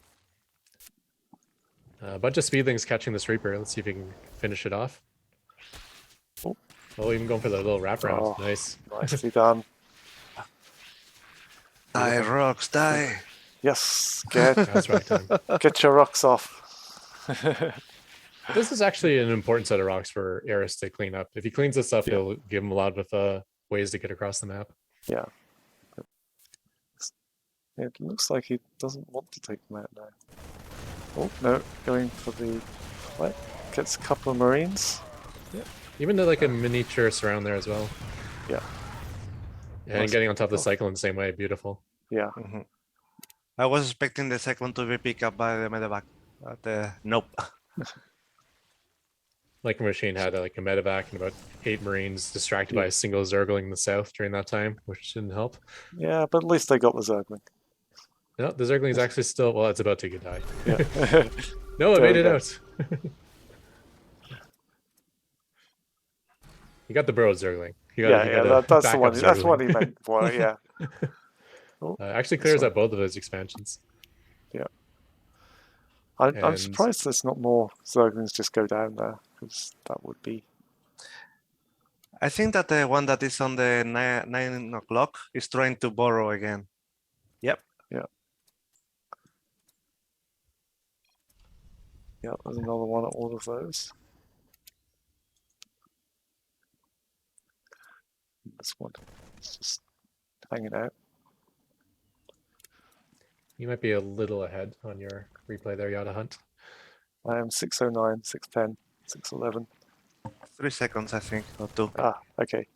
A bunch of speedlings catching this Reaper. Let's see if he can finish it off. Oh, even going for the little wraparound. Nice. Nicely done. Die, rocks, die. Yes, get That's right time. get your rocks off. This is actually an important set of rocks for Eris to clean up. If he cleans this up, Yeah. he'll give him a lot of ways to get across the map. Yeah. It looks like he doesn't want to take them out now. Oh, no, going for the... What? Gets a couple of Marines. Even though like a miniature surround there as well. Yeah. And Nice. getting on top of the Oh. cycle in the same way, beautiful. Yeah. Mhm. I was expecting the second to be picked up by the medevac, but nope. Like Machine had like a medevac and about 8 Marines distracted by a single Zergling in the south during that time, which didn't help. Yeah, but at least they got the Zergling. No, the Zergling's actually still, well, it's about to die. Yeah. No, it There made we it go. out. You got the Bro Zergling. You got, Yeah, that's the one. That's what he Zergling. meant for it. Yeah. Oh, Actually this clears one. out both of those expansions. I'm And- surprised there's not more Zerglings just go down there, because that would be... I think that the one that is on the 9 o'clock is trying to borrow again. Yep. Yeah, there's another one at all of those. This one is just hanging out. You might be a little ahead on your replay there, Yada Hunt. I am 609, 610, 611. 3 seconds, I think, or 2. Ah, okay.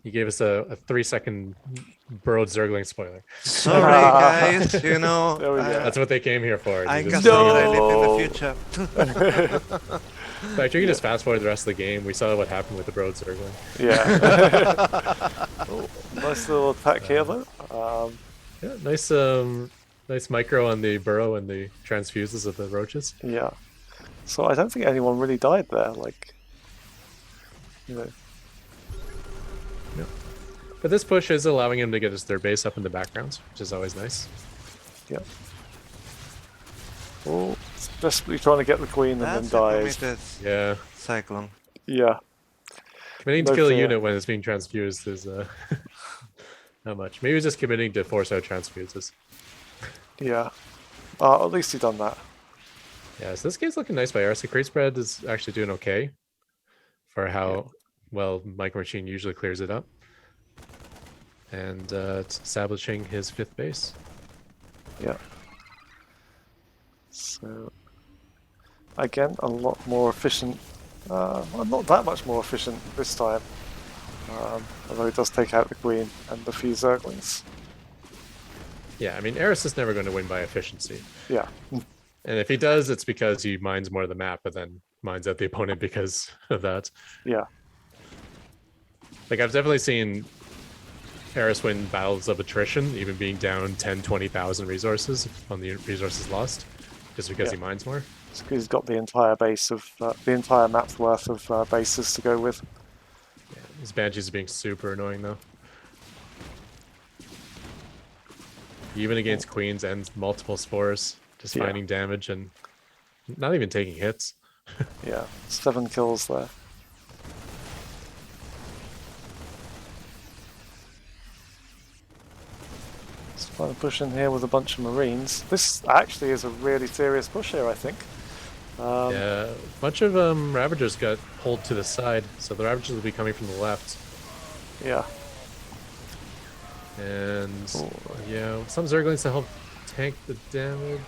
You gave us a 3-second Burrowed Zergling spoiler. Sorry, guys. You know, There we go. That's what they came here for. I You can just- say that I live in No. the future. In fact, you can just fast forward the rest of the game. We saw what happened with the Burrowed Zergling. Yeah. Oh, nice little attack here, though. Yeah, nice micro on the burrow and the transfuses of the roaches. Yeah. So I don't think anyone really died there. Like, you know. But this push is allowing him to get his third base up in the background, which is always nice. Yeah. Oh, it's desperately trying to get the queen and That's then a dies. committed Yeah, cyclone. Yeah. committing to No kill a fear. unit when it's being transfused is not much. Maybe he's just committing to force out transfuses. Yeah. At least he done that. Yeah, so this game's looking nice by Eris. The crate spread is actually doing okay for how well Micro Machine usually clears it up. And it's establishing his 5th base. Yeah. So, again, a lot more efficient. Well, not that much more efficient this time. Although it does take out the queen and the few Zerglings. Yeah, I mean, Eris is never going to win by efficiency. Yeah. And if he does, it's because he mines more of the map, but then mines out the opponent because of that. Yeah. Like, I've definitely seen Eris win battles of attrition, even being down 10, 20,000 resources on the resources lost, just because he mines more. It's 'cause he's got the entire base of the entire map's worth of bases to go with. Yeah, his Banshees are being super annoying, though. Even against Queens and multiple Spores, just Yeah. finding damage and not even taking hits. Yeah, 7 kills there. Just trying to push in here with a bunch of Marines. This actually is a really serious push here, I think. Yeah, a bunch of Ravagers got pulled to the side, so the Ravagers will be coming from the left. Yeah. And Oh. yeah, some Zerglings to help tank the damage.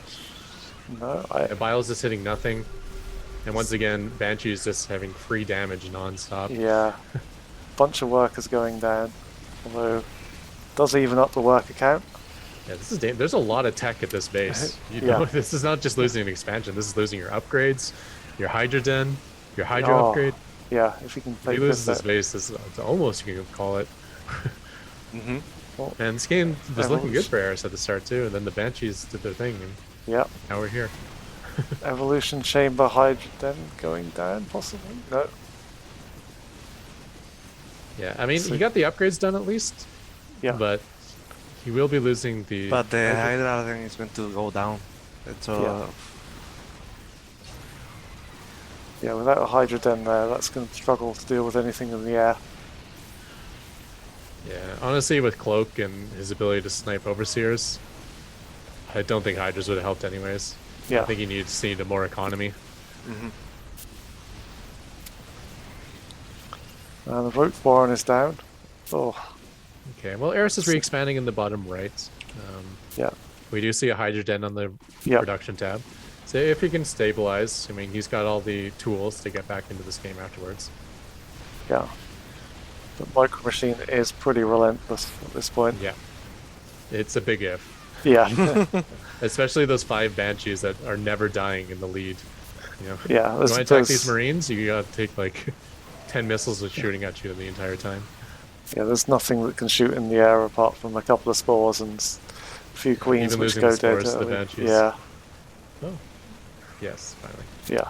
No, Yeah, Biles is hitting nothing. And once again, Banshee is just having free damage non-stop. yeah. Bunch of workers going down. Although, does even up the worker count. Yeah, this is there's a lot of tech at this base. You Yeah. know, this is not just losing an expansion. This is losing your upgrades, your Hydra Den, your Hydra Oh, upgrade. Yeah, if you can If take he loses this this base, this is it's almost you can call it. Mm-hmm. And this game was looking good Evolution. for Eris at the start too, and then the Banshees did their thing, and Yeah. now we're here. Evolution Chamber Hydrogen going down, possibly? No. Yeah, I mean, So- he got the upgrades done at least, Yeah. but he will be losing the. But the Hydra- Hydra then is going to go down. It's Yeah. Yeah, without a Hydroden there, that's going to struggle to deal with anything in the air. Yeah, honestly, with Cloak and his ability to snipe Overseers, I don't think Hydras would have helped anyways. Yeah. I think he needs more economy. The Rope Warren is down. Oh, Okay, well, Eris is re-expanding in the bottom right. yeah. We do see a Hydra Den on the Yeah. production tab. So if he can stabilize, I mean, he's got all the tools to get back into this game afterwards. Yeah. The Micro Machine is pretty relentless at this point. Yeah. It's a big if. Yeah. Especially those 5 Banshees that are never dying in the lead. You know? Yeah. You want to attack these Marines, you gotta take like 10 missiles of shooting at you the entire time. Yeah, there's nothing that can shoot in the air apart from a couple of spores and a few queens Even which losing go the spores dead. to the Banshees. Yeah. Oh. Yes, finally. Yeah.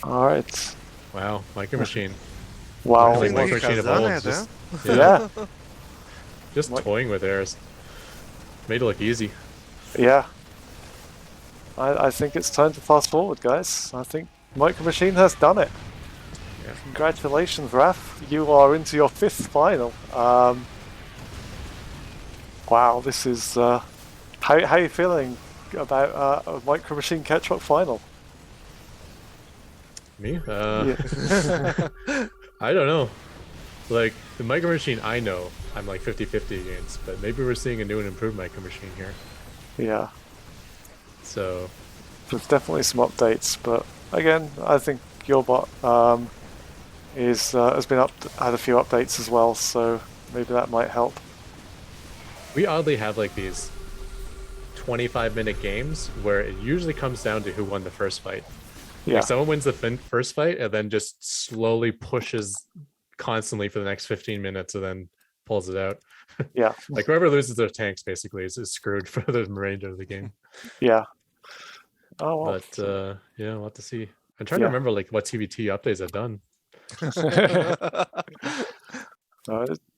Alright. Wow, Micro Machine. Wow. Like Micro Micro Machine of done old, it, just, Yeah. just toying with Eris. Made it look easy. Yeah. I think it's time to fast forward, guys. I think Micro Machine has done it. Yeah. Congratulations, Raf. You are into your 5th final. Wow, this is... how are you feeling about a Micro Machine Ketroc final? Me? Yeah. I don't know. Like, the Micro Machine I know, I'm like 50-50 against, but maybe we're seeing a new and improved Micro Machine here. Yeah. So, There's definitely some updates, but again, I think your bot has had a few updates as well, so maybe that might help. we oddly have like these 25-minute games where it usually comes down to who won the first fight. Yeah. Like someone wins the first fight and then just slowly pushes constantly for the next 15 minutes and then pulls it out. Yeah. Like whoever loses their tanks basically is screwed for the remainder of the game. Yeah. Oh, well. But yeah, we'll have to see. I'm trying Yeah. to remember like what TBT updates I've done.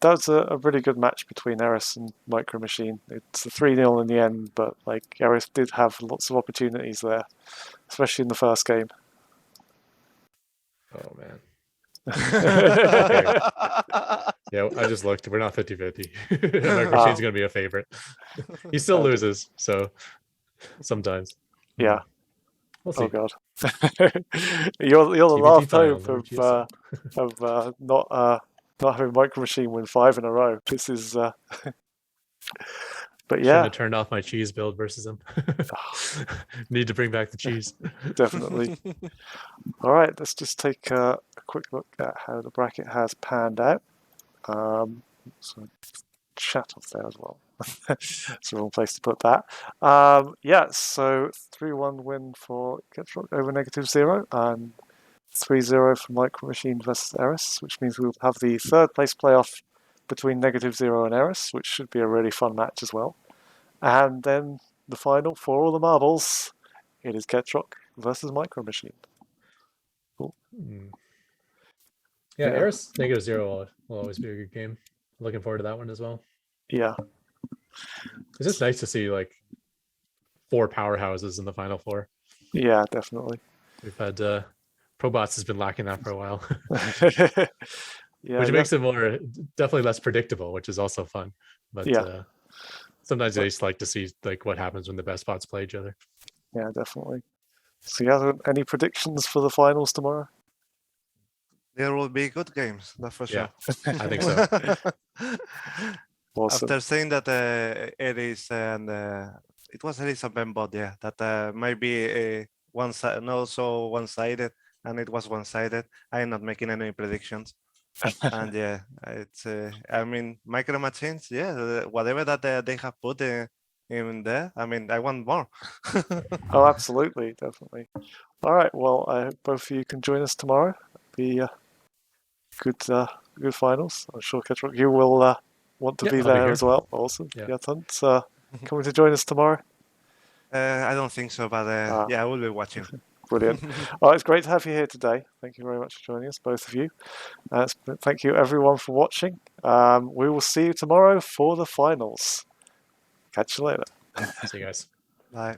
That's a really good match between Eris and Micro Machine. It's a 3-0 in the end, but like Eris did have lots of opportunities there, especially in the first game. Oh man. Yeah, I just looked. We're not 50-50. Micro Machine's gonna be a favorite. He still loses, so sometimes. Yeah. We'll see. Oh god. You're the TBT last final, hope number GSM. of not having Micro Machine win 5 in a row. This is but Shouldn't yeah, have turned off my cheese build versus him. Need to bring back the cheese. definitely. All right, let's just take a quick look at how the bracket has panned out. So chat off there as well. It's the wrong place to put that. Yeah, so 3-1 win for Ketroc over NegativeZero and 3-0 for Micro Machine versus Eris, which means we'll have the 3rd place playoff between NegativeZero and Eris, which should be a really fun match as well. And then the final for all the marbles, it is Ketroc versus Micro Machine. Cool. Yeah, Yeah. Eris NegativeZero will always be a good game. Looking forward to that one as well. Yeah. It's just nice to see like 4 powerhouses in the final 4. Yeah, definitely. We've had Probots has been lacking that for a while. Yeah, Which makes it more definitely less predictable, which is also fun. But Yeah. sometimes I just like to see like what happens when the best bots play each other. Yeah, definitely. So you have any predictions for the finals tomorrow? There will be good games, that's for sure. Yeah, I think so. Awesome. After saying that Eris and it was Eris and Benbot, yeah, that might be one side, no, so one-sided, and it was one-sided. I am not making any predictions. And yeah, it's I mean, Micro Machines, yeah, whatever that they have put in there, I mean, I want more. Oh, absolutely, definitely. All right, well, I hope both of you can join us tomorrow. Be good finals. I'm sure Ketroc, you will want to Yeah, be I'll be there here. as well. Awesome. Yeah. Yeah, Tunt, coming to join us tomorrow. I don't think so, but yeah, I will be watching. Brilliant. All right, it's great to have you here today. Thank you very much for joining us, both of you. Thank you, everyone, for watching. We will see you tomorrow for the finals. Catch you later. See you guys. Bye.